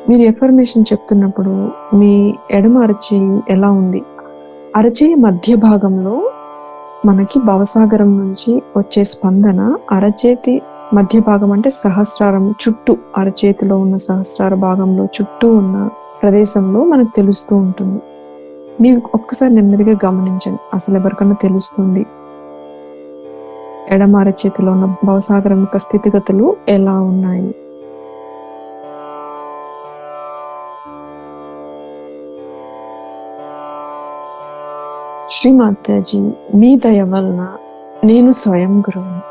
మీరు ఎఫర్మేషన్ చెప్తున్నప్పుడు మీ ఎడమ అరచేయి ఎలా ఉంది? అరచేయి మధ్య భాగంలో మనకి భవసాగరం నుంచి వచ్చే స్పందన అరచేతి మధ్య భాగం అంటే సహస్రారం చుట్టూ, అరచేతిలో ఉన్న సహస్రార భాగంలో చుట్టూ ఉన్న ప్రదేశంలో మనకు తెలుస్తూ ఉంటుంది. మీరు ఒక్కసారి నెమ్మదిగా గమనించండి, అసలు ఎవరికన్నా తెలుస్తుంది ఎడమ అరచేతిలో ఉన్న భవసాగరం యొక్క స్థితిగతులు ఎలా ఉన్నాయి. శ్రీమాతాజీ, మీ దయ వలన నేను స్వయం గురువుని.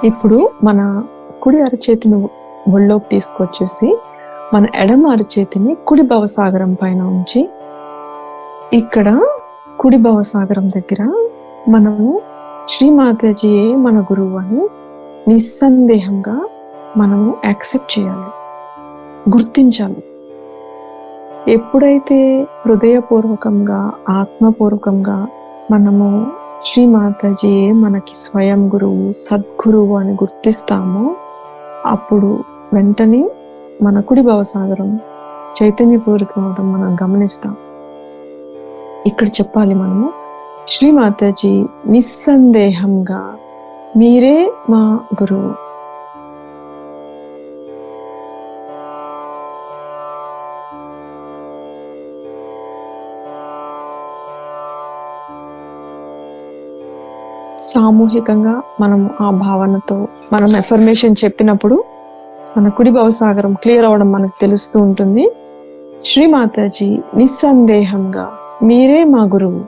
ఇప్పుడు మన కుడి అరచేతిని ఒళ్ళోకి తీసుకొచ్చేసి మన ఎడమ అరచేతిని కుడి భవసాగరం పైన ఉంచి, ఇక్కడ కుడి భవసాగరం దగ్గర మనము శ్రీమాతాజీయే మన గురువు అని నిస్సందేహంగా మనము యాక్సెప్ట్ చేయాలి, గుర్తించాలి. ఎప్పుడైతే హృదయపూర్వకంగా, ఆత్మపూర్వకంగా మనము శ్రీమాతాజీయే మనకి స్వయం గురువు, సద్గురువు అని గుర్తిస్తామో, అప్పుడు వెంటనే మన కుడి భవసాగరం చైతన్యపూరితం అవడం మనం గమనిస్తాం. ఇక్కడ చెప్పాలి మనము, శ్రీమాతాజీ నిస్సందేహంగా మీరే మా గురువు. సామూహికంగా మనం ఆ భావనతో మనం ఎఫర్మేషన్ చెప్పినప్పుడు మన కుడి భవసాగరం క్లియర్ అవడం మనకు తెలుస్తూ ఉంటుంది. శ్రీమాతాజీ నిస్సందేహంగా మీరే మా గురువు.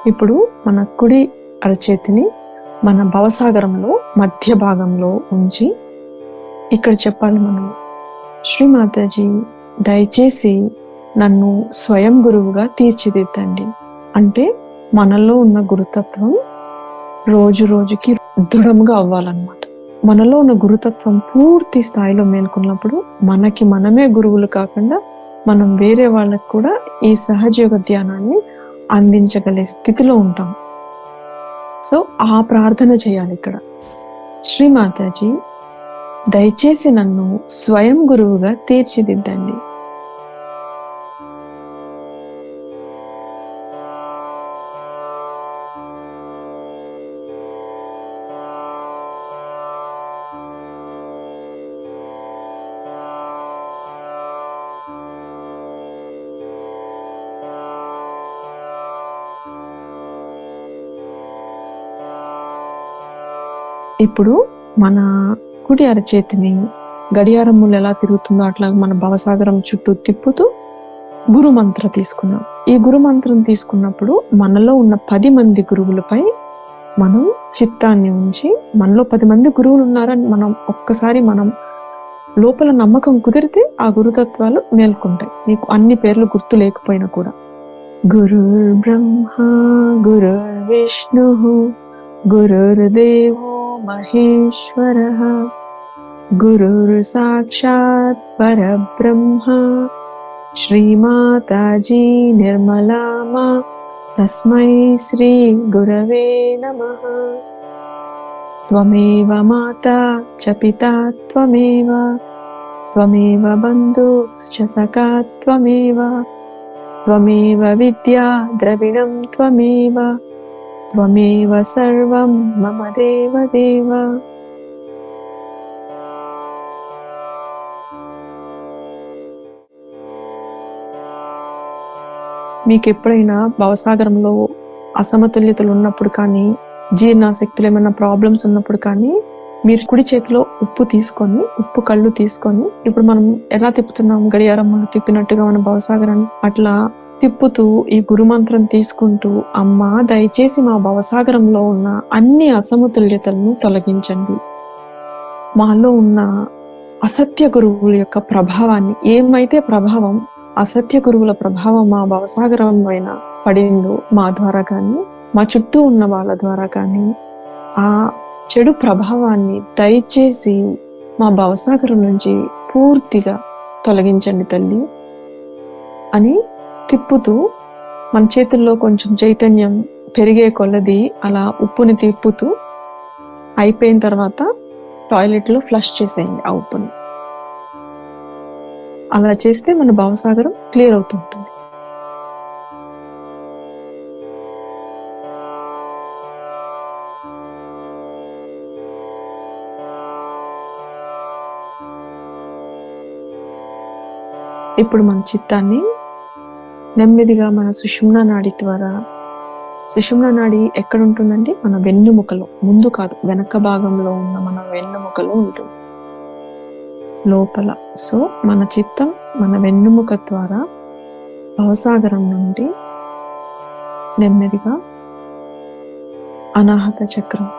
ఇప్పుడు మన కుడి అరచేతిని మన భవసాగరంలో మధ్య భాగంలో ఉంచి ఇక్కడ చెప్పాలి మనం, శ్రీమాతాజీ దయచేసి నన్ను స్వయం గురువుగా తీర్చిదిద్దండి. అంటే మనలో ఉన్న గురుతత్వం రోజు రోజుకి దృఢంగా అవ్వాలన్నమాట. మనలో ఉన్న గురుతత్వం పూర్తి స్థాయిలో మేల్కొన్నప్పుడు మనకి మనమే గురువులు కాకుండా మనం వేరే వాళ్ళకు కూడా ఈ సహజయోగ ధ్యానాన్ని అందించగలే స్థితిలో ఉంటాం. సో ఆ ప్రార్థన చేయాలి ఇక్కడ, శ్రీమాతాజీ దయచేసి నన్ను స్వయం గురువుగా తీర్చిదిద్దండి. ఇప్పుడు మన కుడి అరచేతిని గడియారం ముళ్ళు ఎలా తిరుగుతుందో అట్లా మన భవసాగరం చుట్టూ తిప్పుతూ గురు మంత్రం తీసుకున్నాం. ఈ గురు మంత్రం తీసుకున్నప్పుడు మనలో ఉన్న 10 మంది గురువులపై మనం చిత్తాన్ని ఉంచి, మనలో 10 మంది గురువులు ఉన్నారని మనం లోపల నమ్మకం కుదిరితే ఆ గురుతత్వాలు మేల్కొంటాయి. మీకు అన్ని పేర్లు గుర్తు లేకపోయినా కూడా. గురుర్ బ్రహ్మ గురుర్ విష్ణు గురుర్దేవో మహేశ్వరః గురుర్ సాక్షాత్ పరబ్రహ్మ శ్రీమాతాజీ నిర్మలామా తస్మై శ్రీ గురవే నమః. త్వమేవ మాతా చ పితా త్వమేవ త్వమేవ బంధుశ్చ సఖా త్వమేవ త్వమేవ విద్యా ద్రవిణం త్వమేవ త్వమేవ సర్వం మమ దేవ దేవ. మీకు ఎప్పుడైనా భవసాగరంలో అసమతుల్యతలు ఉన్నప్పుడు కానీ, జీర్ణాశక్తులు ఏమైనా ప్రాబ్లమ్స్ ఉన్నప్పుడు కానీ, మీరు కుడి చేతిలో ఉప్పు కళ్ళు తీసుకొని ఇప్పుడు మనం ఎలా తిప్పుతున్నాం, గడియారం తిప్పినట్టుగా మన భవసాగరాన్ని అట్లా తిప్పుతూ ఈ గురుమంత్రం తీసుకుంటూ, అమ్మా దయచేసి మా భవసాగరంలో ఉన్న అన్ని అసమతుల్యతలను తొలగించండి. మాలో ఉన్న అసత్య గురువుల యొక్క ప్రభావాన్ని, ఏమైతే ప్రభావం అసత్య గురువుల ప్రభావం మా భవసాగరం పైన పడిందో మా ద్వారా కానీ, మా చుట్టూ ఉన్న వాళ్ళ ద్వారా కానీ, ఆ చెడు ప్రభావాన్ని దయచేసి మా భవసాగరం నుంచి పూర్తిగా తొలగించండి తల్లి అని తిప్పుతూ మన చేతుల్లో కొంచెం చైతన్యం పెరిగే కొలది అలా ఉప్పుని తిప్పుతూ అయిపోయిన తర్వాత టాయిలెట్లో ఫ్లష్ చేసేయండి ఆ ఉప్పుని. అలా చేస్తే మన భవసాగరం క్లియర్ అవుతుంటుంది. ఇప్పుడు మన చిత్తాన్ని నెమ్మదిగా మన సుషుమ్నా నాడి ద్వారా, సుషుమ్నా నాడి ఎక్కడ ఉంటుందండి? మన వెన్నుముకలో, ముందు కాదు, వెనక భాగంలో ఉన్న మన వెన్నుముకలో ఉంటుంది, లోపల. సో మన చిత్తం మన వెన్నుముక ద్వారా భవసాగరం నుండి నెమ్మదిగా అనాహత చక్రం,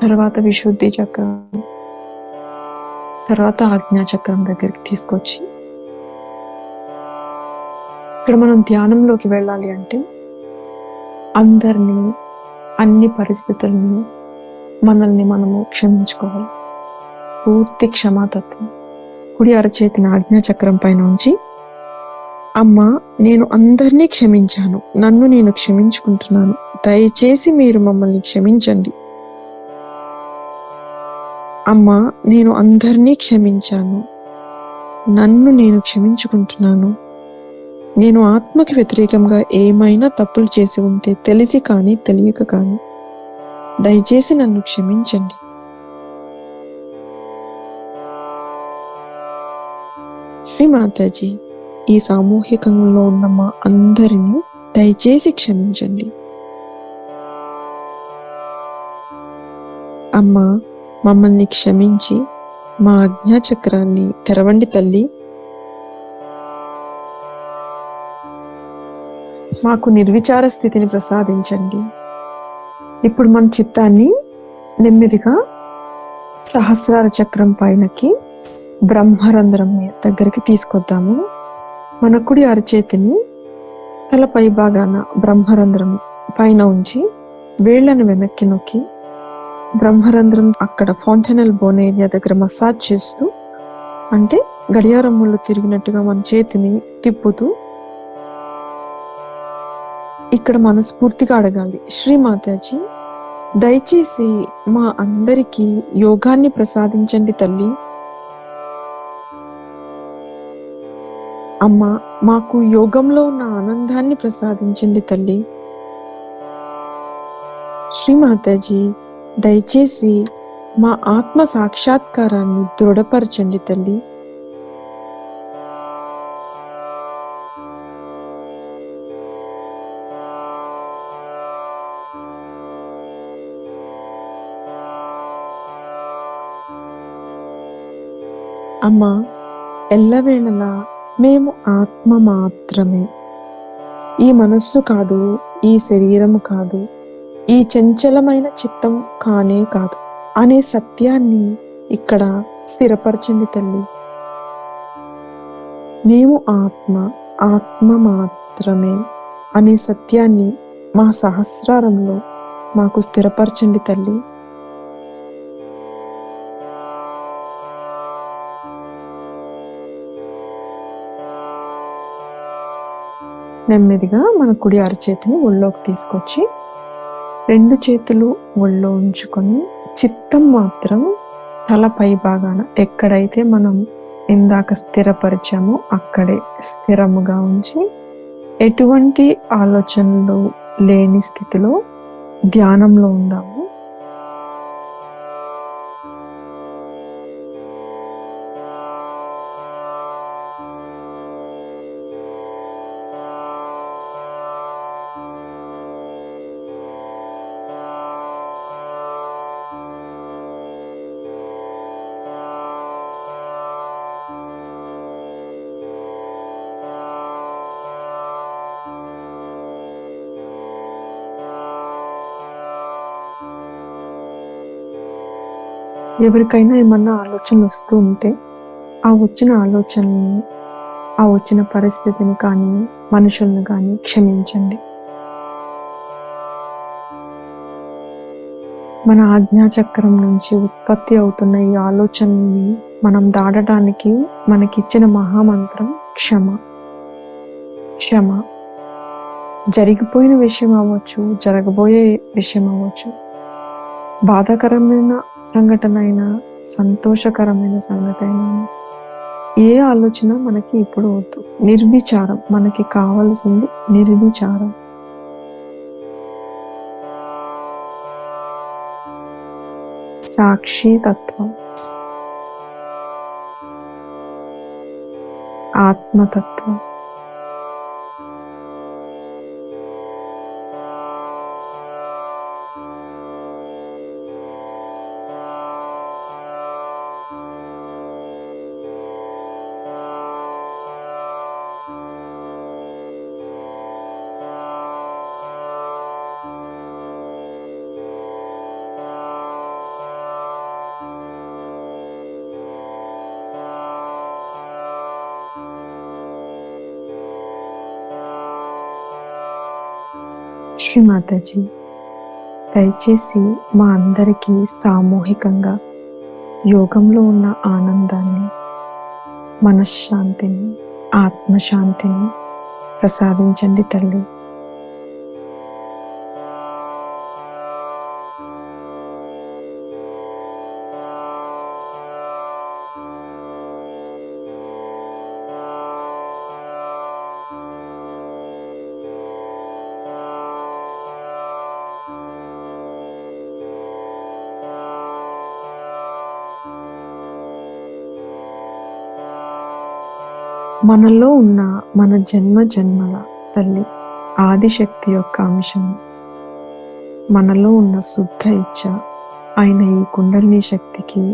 తర్వాత విశుద్ధి చక్రం, తర్వాత ఆజ్ఞా చక్రం దగ్గరికి తీసుకొచ్చి, ఇక్కడ మనం ధ్యానంలోకి వెళ్ళాలి అంటే అందరినీ, అన్ని పరిస్థితులను, మనల్ని మనము క్షమించుకోవాలి. పూర్తి క్షమాతత్వం. కుడి అరచేతిని ఆజ్ఞా చక్రం పైన ఉంచి, అమ్మా నేను అందరినీ క్షమించాను, నన్ను నేను క్షమించుకుంటున్నాను, దయచేసి మీరు మమ్మల్ని క్షమించండి. అమ్మా నేను అందరినీ క్షమించాను, నన్ను నేను క్షమించుకుంటున్నాను. నేను ఆత్మకి వ్యతిరేకంగా ఏమైనా తప్పులు చేసి ఉంటే తెలిసి కానీ తెలియక కానీ దయచేసి నన్ను క్షమించండి. శ్రీ మాతాజీ, ఈ సామూహికంలో ఉన్న మా అందరినీ దయచేసి క్షమించండి. అమ్మా మమ్మల్ని క్షమించి మా ఆజ్ఞాచక్రాన్ని తెరవండి తల్లి. మాకు నిర్విచార స్థితిని ప్రసాదించండి. ఇప్పుడు మన చిత్తాన్ని నెమ్మదిగా సహస్రార చక్రం పైనకి, బ్రహ్మరంధ్రం దగ్గరికి తీసుకొద్దాము. మన కుడి అరచేతిని తల పై భాగాన బ్రహ్మరంధ్రం పైన ఉంచి వేళ్లను వెనక్కి నొక్కి బ్రహ్మరంధ్రం అక్కడ ఫాంటనల్ బోన్ ఏరియా దగ్గర మసాజ్ చేస్తూ, అంటే గడియారం ముళ్ళు తిరిగినట్టుగా మన చేతిని తిప్పుతూ ఇక్కడ మనస్ఫూర్తిగా అడగాలి, శ్రీ మాతాజీ దయచేసి మా అందరికీ యోగాన్ని ప్రసాదించండి తల్లి. అమ్మా మాకు యోగంలో ఉన్న ఆనందాన్ని ప్రసాదించండి తల్లి. శ్రీ మాతాజీ దయచేసి మా ఆత్మ సాక్షాత్కారాన్ని దృఢపరచండి తల్లి. అమ్మా ఎల్లవేళలా మేము ఆత్మ మాత్రమే, ఈ మనస్సు కాదు, ఈ శరీరము కాదు, ఈ చంచలమైన చిత్తం కానే కాదు అనే సత్యాన్ని ఇక్కడ స్థిరపరచండి తల్లి. మేము ఆత్మ, ఆత్మ మాత్రమే అనే సత్యాన్ని మా సహస్రారంలో మాకు స్థిరపరచండి తల్లి. నెమ్మదిగా మన కుడి అరచేతిని ఒళ్ళోకి తీసుకొచ్చి 2 చేతులు ఒళ్ళో ఉంచుకొని చిత్తం మాత్రం తల పై భాగాన ఎక్కడైతే మనం ఇందాక స్థిరపరిచామో అక్కడే స్థిరముగా ఉంచి ఎటువంటి ఆలోచనలు లేని స్థితిలో ధ్యానంలో ఉందాము. ఎవరికైనా ఏమన్నా ఆలోచనలు వస్తూ ఉంటే ఆ వచ్చిన ఆలోచనని, ఆ వచ్చిన పరిస్థితిని కానీ మనుషులను కానీ క్షమించండి. మన ఆజ్ఞాచక్రం నుంచి ఉత్పత్తి అవుతున్న ఈ ఆలోచనని మనం దాటడానికి మనకిచ్చిన మహామంత్రం క్షమ. క్షమ జరిగిపోయిన విషయం అవ్వచ్చు, జరగబోయే విషయం అవ్వచ్చు, బాధాకరమైన సంఘటన అయినా, సంతోషకరమైన సంఘటన అయినా, ఏ ఆలోచన మనకి ఇప్పుడు వద్దు. నిర్విచారం, మనకి కావాల్సింది నిర్విచారం. సాక్షి తత్వం, ఆత్మతత్వం. శ్రీ మాతాజీ, దయచేసి మా అందరికీ సామూహికంగా యోగంలో ఉన్న ఆనందాన్ని, మనశ్శాంతిని, ఆత్మశాంతిని ప్రసాదించండి తల్లి. మనలో ఉన్న మన జన్మ జన్మల తల్లి ఆదిశక్తి యొక్క అంశం, మనలో ఉన్న శుద్ధ ఇచ్ఛ అయిన ఈ కుండలిని శక్తికి,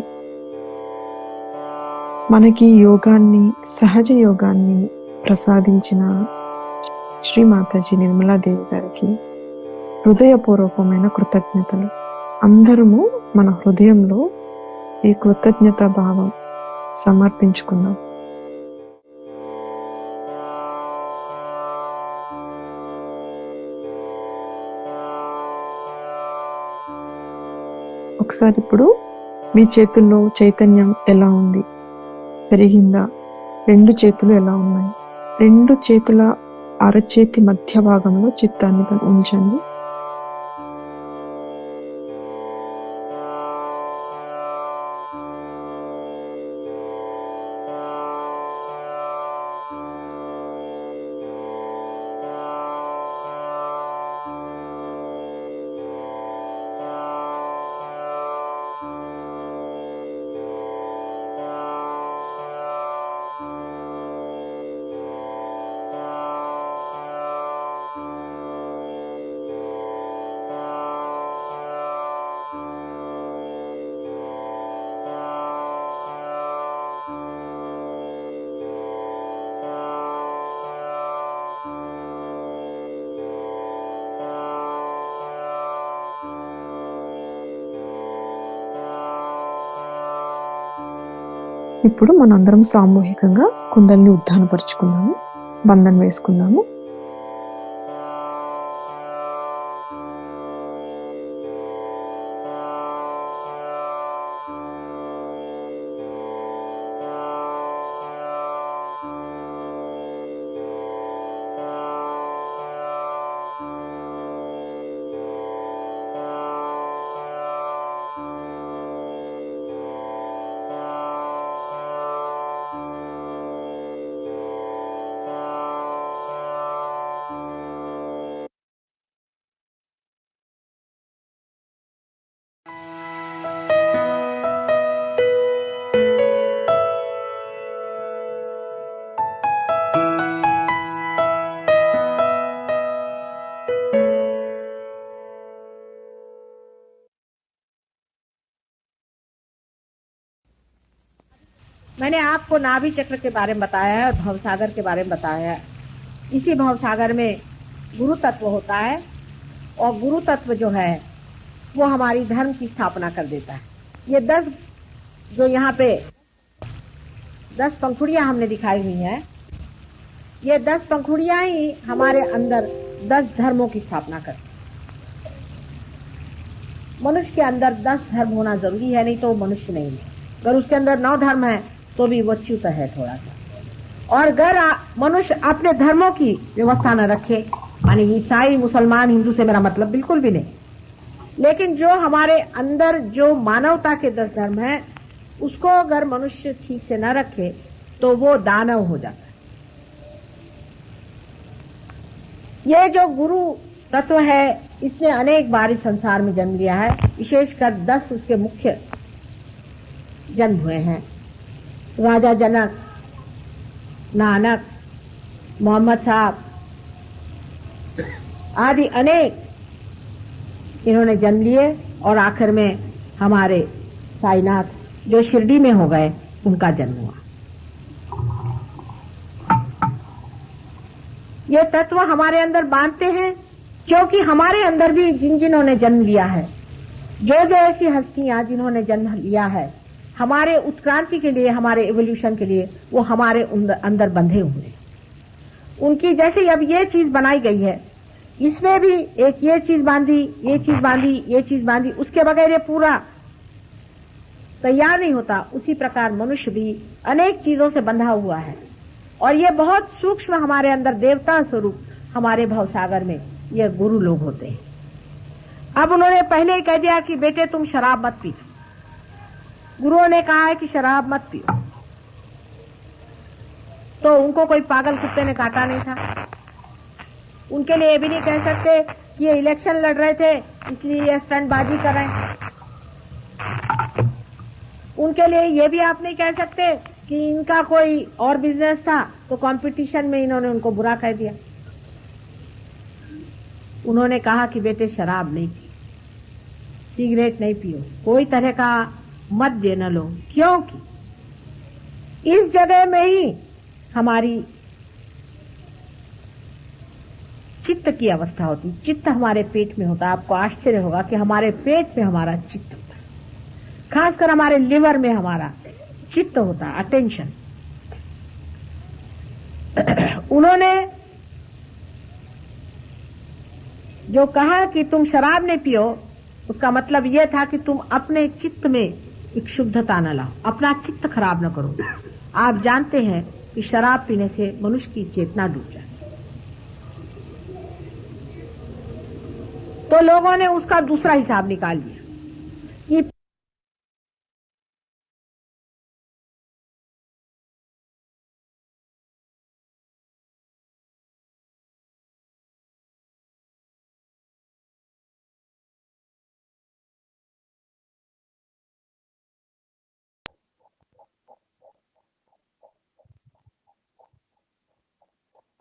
మనకి యోగాన్ని, సహజ యోగాన్ని ప్రసాదించిన శ్రీ మాతాజీ నిర్మలాదేవి గారికి హృదయపూర్వకమైన కృతజ్ఞతలు. అందరము మన హృదయంలో ఈ కృతజ్ఞతా భావం సమర్పించుకుందాం. ఒకసారి ఇప్పుడు మీ చేతుల్లో చైతన్యం ఎలా ఉంది? పెరిగిందా? రెండు చేతులు ఎలా ఉన్నాయి? రెండు చేతుల అరచేతి మధ్య భాగంలో చిత్తాన్ని ఉంచండి. ఇప్పుడు మనందరం సామూహికంగా కుండల్ని ఉద్ధానపరుచుకుందాము, బంధన్ వేసుకుందాము. मैंने आपको नाभि चक्र के बारे में बताया है और भवसागर के बारे में बताया है। इसी भवसागर में गुरु तत्व होता है और गुरु तत्व जो है वो हमारी धर्म की स्थापना कर देता है। ये 10 जो यहाँ पे 10 पंखुड़ियां हमने दिखाई हुई हैं, ये 10 पंखुड़ियां ही हमारे अंदर 10 धर्मों की स्थापना करती हैं। मनुष्य के अंदर 10 धर्म होना जरूरी है, नहीं तो वो मनुष्य नहीं है। अगर उसके अंदर 9 धर्म है तो भी वो च्युत है थोड़ा सा। और अगर मनुष्य अपने धर्मों की व्यवस्था न रखे माने ईसाई मुसलमान हिंदू से मेरा मतलब बिल्कुल भी नहीं, लेकिन जो हमारे अंदर जो मानवता के 10 धर्म है उसको अगर मनुष्य ठीक से न रखे तो वो दानव हो जाता है। ये जो गुरु तत्व है इसने अनेक बार इस संसार में जन्म लिया है, विशेषकर 10 उसके मुख्य जन्म हुए हैं। राजा जनक, नानक, मोहम्मद साहब आदि अनेक इन्होंने जन्म लिए और आखिर में हमारे साईनाथ जो शिरडी में हो गए उनका जन्म हुआ। ये तत्व हमारे अंदर बांधते हैं क्योंकि हमारे अंदर भी जिन्होंने जन्म लिया है, जो ऐसी हस्तियां जिन्होंने जन्म लिया है हमारे उत्क्रांति के लिए, हमारे एवोल्यूशन के लिए, वो हमारे अंदर बंधे हुए हैं। उनकी जैसे अब ये चीज बनाई गई है, इसमें भी एक ये चीज बांधी, ये चीज बांधी, ये चीज बांधी, उसके बगैर ये पूरा तैयार नहीं होता। उसी प्रकार मनुष्य भी अनेक चीजों से बंधा हुआ है और ये बहुत सूक्ष्म हमारे अंदर देवता स्वरूप हमारे भवसागर में ये गुरु लोग होते हैं। अब उन्होंने पहले ही कह दिया कि बेटे तुम शराब मत पी। गुरुओं ने कहा है कि शराब मत पियो, तो उनको कोई पागल कुत्ते ने काटा नहीं था। उनके लिए ये भी नहीं कह सकते कि ये इलेक्शन लड़ रहे थे इसलिए ये स्टंटबाजी कर रहे हैं। उनके लिए ये भी आप नहीं कह सकते कि इनका कोई और बिजनेस था तो कंपटीशन में इन्होंने उनको बुरा कह दिया। उन्होंने कहा कि बेटे शराब नहीं पियो, सिगरेट नहीं पियो, कोई तरह का मद्य न लो, क्योंकि इस जगह में ही हमारी चित्त की अवस्था होती। चित्त हमारे पेट में होता है। आपको आश्चर्य होगा कि हमारे पेट में हमारा चित्त होता है, खासकर हमारे लिवर में हमारा चित्त होता है, अटेंशन। उन्होंने जो कहा कि तुम शराब नहीं पियो, उसका मतलब यह था कि तुम अपने चित्त में एक शुद्धता न लाओ, अपना चित्त खराब न करो। आप जानते हैं कि शराब पीने से मनुष्य की चेतना डूब जाती है, तो लोगों ने उसका दूसरा हिसाब निकाल लिया कि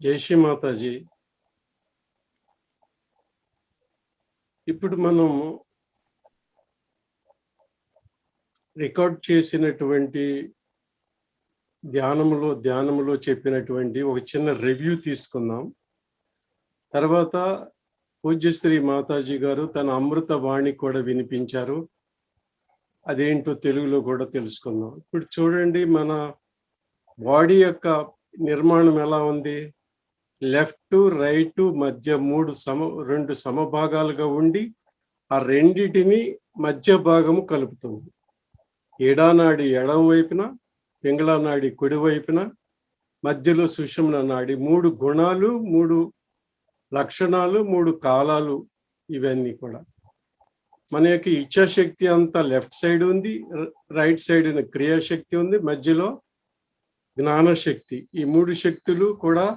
జై శ్రీ మాతాజీ. ఇప్పుడు మనం రికార్డ్ చేసినటువంటి ధ్యానములో చెప్పినటువంటి ఒక చిన్న రివ్యూ తీసుకుందాం. తర్వాత పూజ్యశ్రీ మాతాజీ గారు తన అమృత వాణి కూడా వినిపించారు. అదేంటో తెలుగులో కూడా తెలుసుకుందాం. ఇప్పుడు చూడండి, మన బాడీ యొక్క నిర్మాణం ఎలా ఉంది. లెఫ్ట్ రైట్ మధ్య రెండు సమభాగాలుగా ఉండి ఆ రెండిటిని మధ్య భాగము కలుపుతుంది. ఎడానాడి ఎడమ వైపున, పింగళ నాడి కుడి వైపున, మధ్యలో సుషుమ్న నాడి. 3 గుణాలు, 3 లక్షణాలు, 3 కాలాలు. ఇవన్నీ కూడా మన యొక్క ఇచ్ఛాశక్తి అంతా లెఫ్ట్ సైడ్ ఉంది, రైట్ సైడ్ క్రియాశక్తి ఉంది, మధ్యలో జ్ఞానశక్తి. ఈ 3 శక్తులు కూడా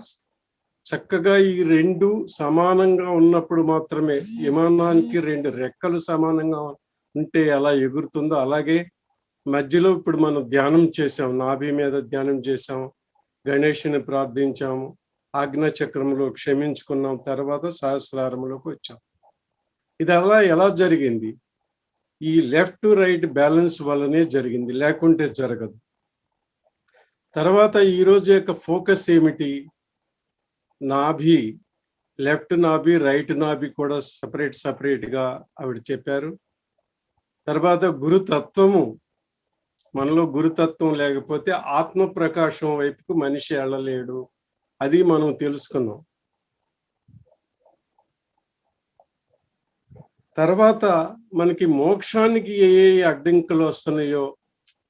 చక్కగా ఈ 2 సమానంగా ఉన్నప్పుడు మాత్రమే, విమానానికి 2 రెక్కలు సమానంగా ఉంటే ఎలా ఎగురుతుందో అలాగే మధ్యలో ఇప్పుడు మనం ధ్యానం చేసాం, నాభి మీద ధ్యానం చేసాం, గణేషుని ప్రార్థించాము, ఆజ్ఞా చక్రంలో క్షమించుకున్నాం, తర్వాత సహస్రారంలోకి వచ్చాం. ఇది ఎలా జరిగింది? ఈ లెఫ్ట్ రైట్ బ్యాలెన్స్ వల్లనే జరిగింది, లేకుంటే జరగదు. తర్వాత ఈ రోజు యొక్క ఫోకస్ ఏమిటి? నాభి, లెఫ్ట్ నాభి, రైట్ నాభి కూడా సపరేట్ గా ఆవిడ చెప్పారు. తర్వాత గురుతత్వము, మనలో గురుతత్వం లేకపోతే ఆత్మ ప్రకాశం వైపుకు మనిషి వెళ్ళలేడు. అది మనం తెలుసుకున్నాం. తర్వాత మనకి మోక్షానికి ఏ అడ్డంకులు వస్తున్నాయో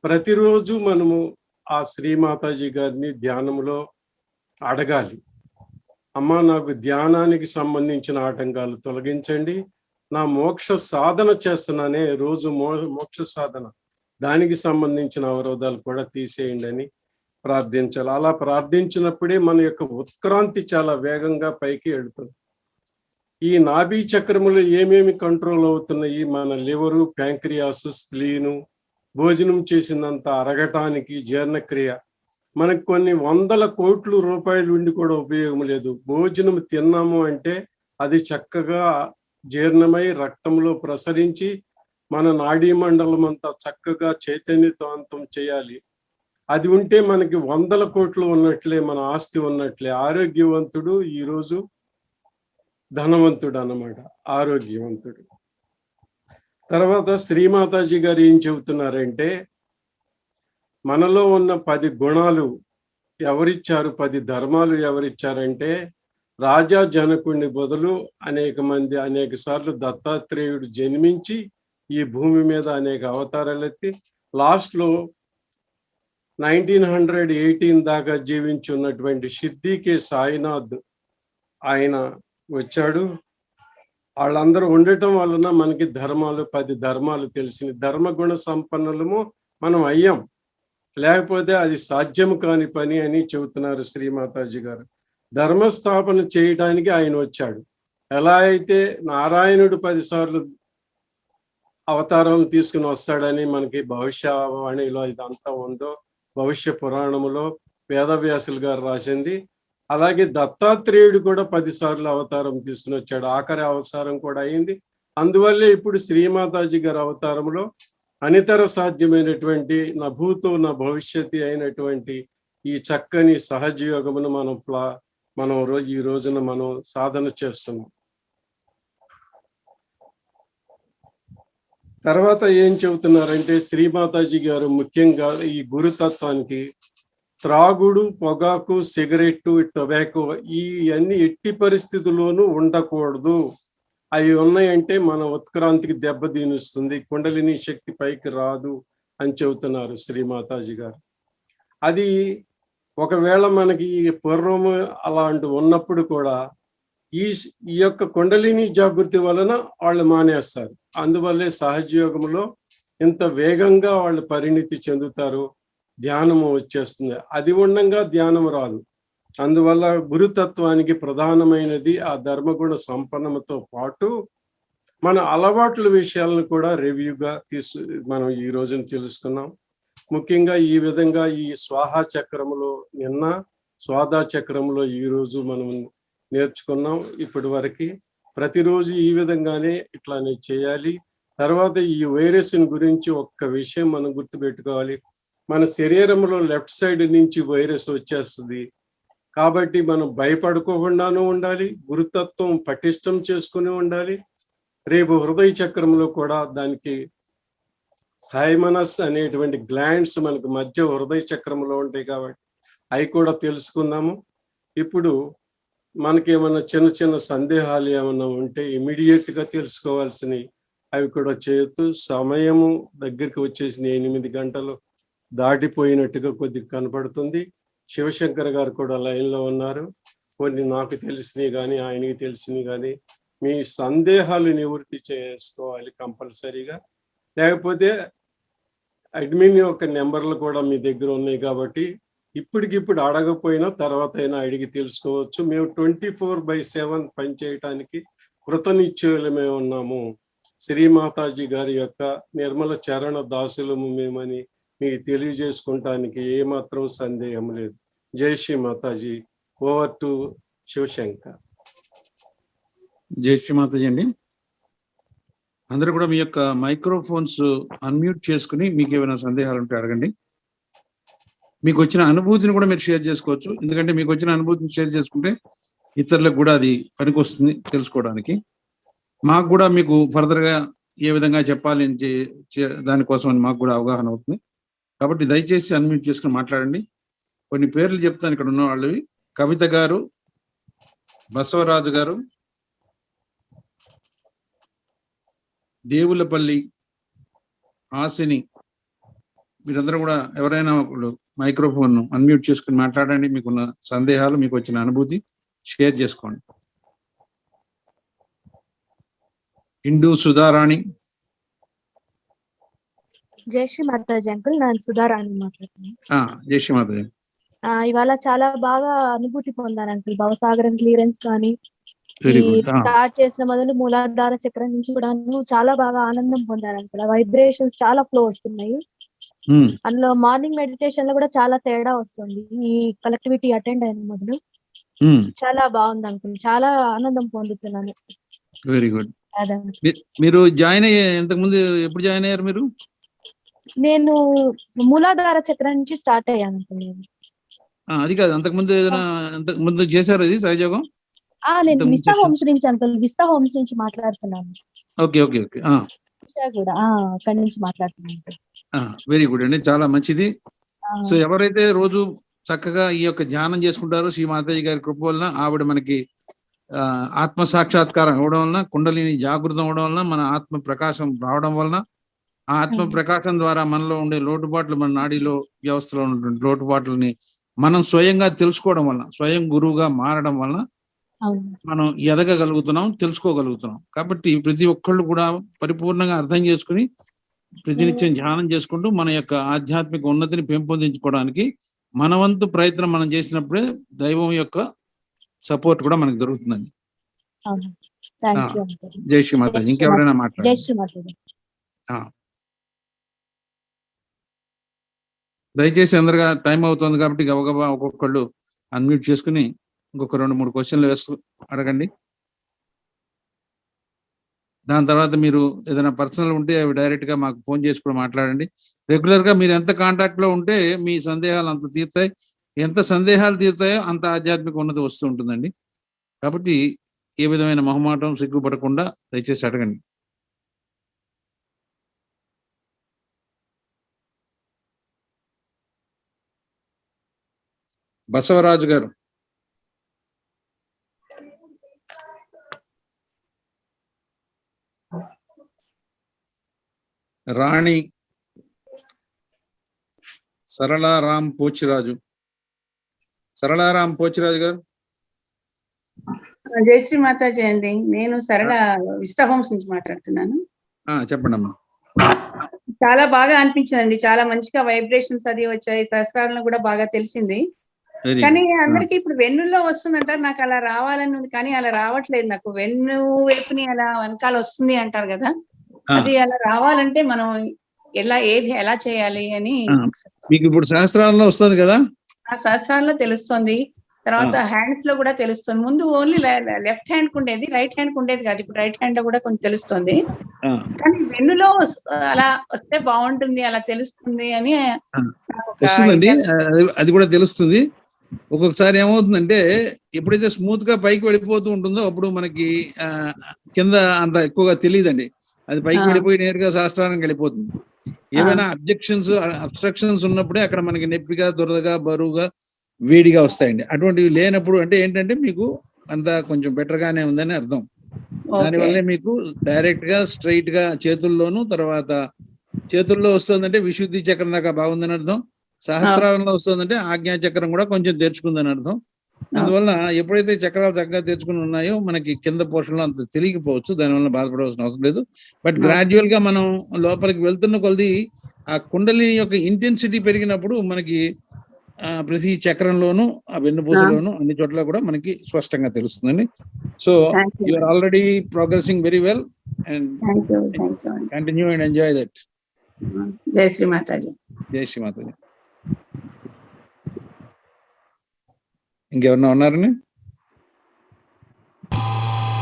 ప్రతిరోజు మనము ఆ శ్రీమాతాజీ గారిని ధ్యానంలో అడగాలి. అమ్మా నాకు ధ్యానానికి సంబంధించిన ఆటంకాలు తొలగించండి, నా మోక్ష సాధన చేస్తున్నానే రోజు మోక్ష సాధన, దానికి సంబంధించిన అవరోధాలు కూడా తీసేయండి అని ప్రార్థించాలి. అలా ప్రార్థించినప్పుడే మన యొక్క ఉత్క్రాంతి చాలా వేగంగా పైకి వెళుతుంది. ఈ నాభి చక్రములు ఏమేమి కంట్రోల్ అవుతున్నాయి? మన లివరు, ప్యాంక్రియాస్, స్ప్లీను, భోజనం చేసినంత అరగటానికి జీర్ణక్రియ. మనకు కొన్ని 100 కోట్ల రూపాయలు ఉండి కూడా ఉపయోగం లేదు. భోజనం తిన్నాము అంటే అది చక్కగా జీర్ణమై రక్తంలో ప్రసరించి మన నాడీ మండలం అంతా చక్కగా చైతన్యవంతం చేయాలి. అది ఉంటే మనకి 100 కోట్లు ఉన్నట్లే, మన ఆస్తి ఉన్నట్లే. ఆరోగ్యవంతుడు ఈరోజు ధనవంతుడు అన్నమాట, ఆరోగ్యవంతుడు. తర్వాత శ్రీమాతాజీ గారు ఏం చెబుతున్నారంటే, మనలో ఉన్న 10 గుణాలు ఎవరిచ్చారు, 10 ధర్మాలు ఎవరిచ్చారంటే, రాజా జనకుడిని బదులు అనేక సార్లు దత్తాత్రేయుడు జన్మించి ఈ భూమి మీద అనేక అవతారాలు ఎత్తి లాస్ట్లో 1918 దాకా జీవించి ఉన్నటువంటి సిద్ధికే సాయినాథ్ ఆయన వచ్చాడు. వాళ్ళందరూ ఉండటం వలన మనకి 10 ధర్మాలు తెలిసింది. ధర్మగుణ సంపన్నులము మనం అయ్యాం, లేకపోతే అది సాధ్యం కాని పని అని చెబుతున్నారు శ్రీమాతాజీ గారు. ధర్మస్థాపన చేయడానికి ఆయన వచ్చాడు. ఎలా అయితే నారాయణుడు 10 సార్లు అవతారం తీసుకుని వస్తాడని మనకి భవిష్యవాణిలో ఇదంతా ఉందో, భవిష్య పురాణములో వేదవ్యాసులు గారు రాసింది, అలాగే దత్తాత్రేయుడు కూడా 10 సార్లు అవతారం తీసుకుని వచ్చాడు. ఆఖరి అవతారం కూడా అయింది. అందువల్లే ఇప్పుడు శ్రీమాతాజీ గారి అవతారంలో అనితర సాధ్యమైనటువంటి నా భూతో నా భవిష్యత్తు అయినటువంటి ఈ చక్కని సహజయోగమును మనం ఈ రోజున మనం సాధన చేస్తున్నాం. తర్వాత ఏం చెబుతున్నారంటే శ్రీమాతాజీ గారు ముఖ్యంగా ఈ గురుతత్వానికి త్రాగుడు, పొగాకు, సిగరెట్టు, టొబాకో ఇవన్నీ ఎట్టి పరిస్థితుల్లోనూ ఉండకూడదు. అవి ఉన్నాయంటే మన ఉత్క్రాంతికి దెబ్బతీనిస్తుంది, కుండలిని శక్తి పైకి రాదు అని చెబుతున్నారు శ్రీమాతాజీ గారు. అది ఒకవేళ మనకి పూర్వము అలాంటి ఉన్నప్పుడు కూడా ఈ యొక్క కుండలిని జాగృతి వలన వాళ్ళు మానేస్తారు. అందువల్లే సహజయోగంలో ఇంత వేగంగా వాళ్ళు పరిణితి చెందుతారు, ధ్యానము వచ్చేస్తుంది. అది ఉండంగా ధ్యానం రాదు. అందువల్ల గురుతత్వానికి ప్రధానమైనది ఆ ధర్మగుణ సంపన్నమతో పాటు మన అలవాట్ల విషయాలను కూడా రివ్యూగా మనం ఈ రోజున తెలుసుకున్నాం. ముఖ్యంగా ఈ విధంగా ఈ స్వాహా చక్రములో నిన్న, స్వాదా చక్రంలో ఈ రోజు మనం నేర్చుకున్నాం. ఇప్పటి వరకు ప్రతిరోజు ఈ విధంగానే ఇట్లానే చేయాలి. తర్వాత ఈ వైరస్ గురించి ఒక్క విషయం మనం గుర్తుపెట్టుకోవాలి. మన శరీరంలో లెఫ్ట్ సైడ్ నుంచి వైరస్ వచ్చేస్తుంది కాబట్టి మనం భయపడుకోకుండానూ ఉండాలి, గురుతత్వం పటిష్టం చేసుకుని ఉండాలి. రేపు హృదయ చక్రంలో కూడా దానికి థైమనస్ అనేటువంటి గ్లాండ్స్ మనకు మధ్య హృదయ చక్రంలో ఉంటాయి కాబట్టి అవి కూడా తెలుసుకుందాము. ఇప్పుడు మనకి ఏమన్నా చిన్న చిన్న సందేహాలు ఏమన్నా ఉంటే ఇమీడియట్ గా తెలుసుకోవాల్సినవి అవి కూడా చేయొద్దు. సమయము దగ్గరికి వచ్చేసి 8 గంటలు దాటిపోయినట్టుగా కొద్దిగా కనపడుతుంది. శివశంకర్ గారు కూడా లైన్లో ఉన్నారు. కొన్ని నాకు తెలిసినవి కానీ ఆయనకి తెలిసినవి కానీ మీ సందేహాలు నివృత్తి చేసుకోవాలి కంపల్సరీగా. లేకపోతే అడ్మిన్ యొక్క నెంబర్లు కూడా మీ దగ్గర ఉన్నాయి కాబట్టి ఇప్పటికిప్పుడు అడగపోయినా తర్వాత అయినా అడిగి తెలుసుకోవచ్చు. మేము 24/7 పనిచేయటానికి కృతనిశ్చయులమే ఉన్నాము. శ్రీమాతాజీ గారి యొక్క నిర్మల చరణ దాసులము మేమని మీకు తెలియజేసుకుంటానికి ఏమాత్రం సందేహం లేదు. జై శ్రీ మాతాజీ. Over to Shivashankar. జై శ్రీ మాతాజీ అండి. అందరూ కూడా మీ యొక్క మైక్రోఫోన్స్ అన్మ్యూట్ చేసుకుని మీకు ఏమైనా సందేహాలు ఉంటే అడగండి. మీకు వచ్చిన అనుభూతిని కూడా మీరు షేర్ చేసుకోవచ్చు. ఎందుకంటే మీకు వచ్చిన అనుభూతిని షేర్ చేసుకుంటే ఇతరులకు కూడా అది పనికొస్తుంది తెలుసుకోవడానికి. మాకు కూడా మీకు ఫర్దర్గా ఏ విధంగా చెప్పాలి దానికోసం అని మాకు కూడా అవగాహన అవుతుంది. కాబట్టి దయచేసి అన్మ్యూట్ చేసుకుని మాట్లాడండి. కొన్ని పేర్లు చెప్తాను ఇక్కడ ఉన్న వాళ్ళవి. కవిత గారు, బసవరాజు గారు, దేవులపల్లి, ఆసిని, మీరందరూ కూడా ఎవరైనా ఒకళ్ళు మైక్రోఫోన్ అన్మ్యూట్ చేసుకుని మాట్లాడండి. మీకున్న సందేహాలు, మీకు వచ్చిన అనుభూతి షేర్ చేసుకోండి. హిందూ సుధారాణి. జై శ్రీ మాతాజీ అంకుల్, నేను సుధారాణి మాట్లాడుతున్నాను. జై శ్రీ మాతాజీ. ఇవాళ చాలా బాగా అనుభూతి పొందాను అంకుల్. భవసాగరం క్లియరెన్స్ కానీ వెరీ గుడ్. స్టార్ట్ చేసిన మొదలు మూలాధార చక్రం నుంచి కూడా చాలా బాగా ఆనందం పొందాను అంకుల్. వైబ్రేషన్స్ చాలా ఫ్లో వస్తున్నాయి. అందులో మార్నింగ్ మెడిటేషన్ లో కూడా చాలా తేడా వస్తుంది. ఈ కలెక్టివిటీ అటెండ్ అయిన మొదలు చాలా బాగుంది అంకుల్. చాలా ఆనందం పొందుతున్నాను. Very good. మీరు జాయిన్ అయ్యే ఇంతకు ముందు ఎప్పుడు జాయిన్ అయ్యారు మీరు? నేను మూలాధార చక్రం నుంచి స్టార్ట్ అయ్యాను అంకుల్. నేను అది కాదు, అంతకుముందు ఏదైనా ముందు చేశారు ఇది సహయోగం? నేను విస్తా హోమ్స్ నుంచి అంకుల్, విస్తా హోమ్స్ నుంచి మాట్లాడుతున్నాను. Okay okay okay. కూడా అక్కడి నుంచి మాట్లాడుతున్నాను. వెరీ గుడ్ అండి, చాలా మంచిది. సో ఎవరైతే రోజు చక్కగా ఈ యొక్క ధ్యానం చేసుకుంటారో శ్రీ మాతాజీ గారి కృప వలన ఆవిడ మనకి ఆత్మ సాక్షాత్కారం అవడం వలన, కుండలిని జాగృతం అవడం వలన, మన ఆత్మ ప్రకాశం రావడం వలన, ఆ ఆత్మ ప్రకాశం ద్వారా మనలో ఉండే లోటుపాట్లు, మన నాడీలో వ్యవస్థలో ఉన్నటువంటి లోటుపాట్లని మనం స్వయంగా తెలుసుకోవడం వలన, స్వయం గురువుగా మారడం వలన మనం ఎదగగలుగుతున్నాం, తెలుసుకోగలుగుతున్నాం. కాబట్టి ప్రతి ఒక్కళ్ళు కూడా పరిపూర్ణంగా అర్థం చేసుకుని ప్రతినిత్యం ధ్యానం చేసుకుంటూ మన యొక్క ఆధ్యాత్మిక ఉన్నతిని పెంపొందించుకోవడానికి మన వంతు ప్రయత్నం మనం చేసినప్పుడే దైవం యొక్క సపోర్ట్ కూడా మనకు దొరుకుతుందండి. జై శ్రీ మాతాజీ. ఇంకెవరైనా మాట్లాడారు? దయచేసి అందరుగా టైం అవుతుంది కాబట్టి గబగబా ఒక్కొక్కళ్ళు అన్మ్యూట్ చేసుకుని ఇంకొక 2-3 క్వశ్చన్లు అడగండి. దాని తర్వాత మీరు ఏదైనా పర్సనల్ ఉంటే అవి డైరెక్ట్ గా మాకు ఫోన్ చేసి కూడా మాట్లాడండి. రెగ్యులర్ గా మీరు ఎంత కాంటాక్ట్ లో ఉంటే మీ సందేహాలు అంత తీరుతాయి. ఎంత సందేహాలు తీరుతాయో అంత ఆధ్యాత్మిక ఉన్నతి వస్తూ ఉంటుందండి. కాబట్టి ఏ విధమైన మొహమాటం, సిగ్గుపడకుండా దయచేసి అడగండి. బసవరాజు గారు. రాణి సరళారాం పోచిరాజు. సరళారాం పోచిరాజు గారు. జై శ్రీ మాతాజీ అండి. నేను సరళ విస్టా హోమ్స్ నుంచి మాట్లాడుతున్నాను. చెప్పండి అమ్మా. చాలా బాగా అనిపించిందండి. చాలా మంచిగా వైబ్రేషన్స్ అది వచ్చాయి. సహస్రాలను కూడా బాగా తెలిసింది. కానీ అందరికి ఇప్పుడు వెన్నుల్లో వస్తుందంటారు. నాకు అలా రావాలని ఉంది, కానీ అలా రావట్లేదు. నాకు వెన్ను వైపుని అలా వెనకాల వస్తుంది అంటారు కదా, అది అలా రావాలంటే మనం ఎలా చేయాలి అని మీకు ఇప్పుడు సహస్రాలలో వస్తుంది కదా? ఆ సహస్రాల్లో తెలుస్తుంది. తర్వాత హ్యాండ్స్ లో కూడా తెలుస్తుంది. ముందు ఓన్లీ లెఫ్ట్ హ్యాండ్ కు ఉండేది, రైట్ హ్యాండ్ కు ఉండేది కాదు. ఇప్పుడు రైట్ హ్యాండ్ లో కూడా కొంచెం తెలుస్తుంది. కానీ వెన్నులో అలా వస్తే బాగుంటుంది, అలా తెలుస్తుంది అని వస్తుందండి. అది కూడా తెలుస్తుంది. ఒక్కొక్కసారి ఏమవుతుందంటే ఎప్పుడైతే స్మూత్ గా పైకి వెళ్ళిపోతూ ఉంటుందో అప్పుడు మనకి కింద అంత ఎక్కువగా తెలియదండి. అది పైకి వెళ్ళిపోయి నేరుగా శాస్త్రానికి వెళ్ళిపోతుంది. ఏమైనా అబ్స్ట్రక్షన్స్ ఉన్నప్పుడే అక్కడ మనకి నొప్పిగా, దురదగా, బరువుగా, వేడిగా వస్తాయండి. అటువంటివి లేనప్పుడు అంటే ఏంటంటే మీకు అంతా కొంచెం బెటర్ గానే ఉందని అర్థం. దానివల్లే మీకు డైరెక్ట్ గా స్ట్రైట్ గా చేతుల్లోనూ, తర్వాత చేతుల్లో వస్తుందంటే విశుద్ధి చక్రం దాకా బాగుందని అర్థం. సహస్రాలలో వస్తుందంటే ఆజ్ఞా చక్రం కూడా కొంచెం తెరుచుకుందని అర్థం. అందువల్ల ఎప్పుడైతే చక్రాలు చక్కగా తెరుచుకుని ఉన్నాయో మనకి కింద పోర్షన్లో అంత తెలియకపోవచ్చు, దానివల్ల బాధపడవలసిన అవసరం లేదు. బట్ గ్రాడ్యువల్ గా మనం లోపలికి వెళ్తున్న కొలది ఆ కుండలి యొక్క ఇంటెన్సిటీ పెరిగినప్పుడు మనకి ప్రతి చక్రంలోనూ, ఆ వెన్నుపూసలోను, అన్ని చోట్ల కూడా మనకి స్పష్టంగా తెలుస్తుందండి. So you are already progressing very well and continue and enjoy that. Jai Shri Mataji. Jai Shri Mataji. ఇంకెవరన్నా ఉన్నారని?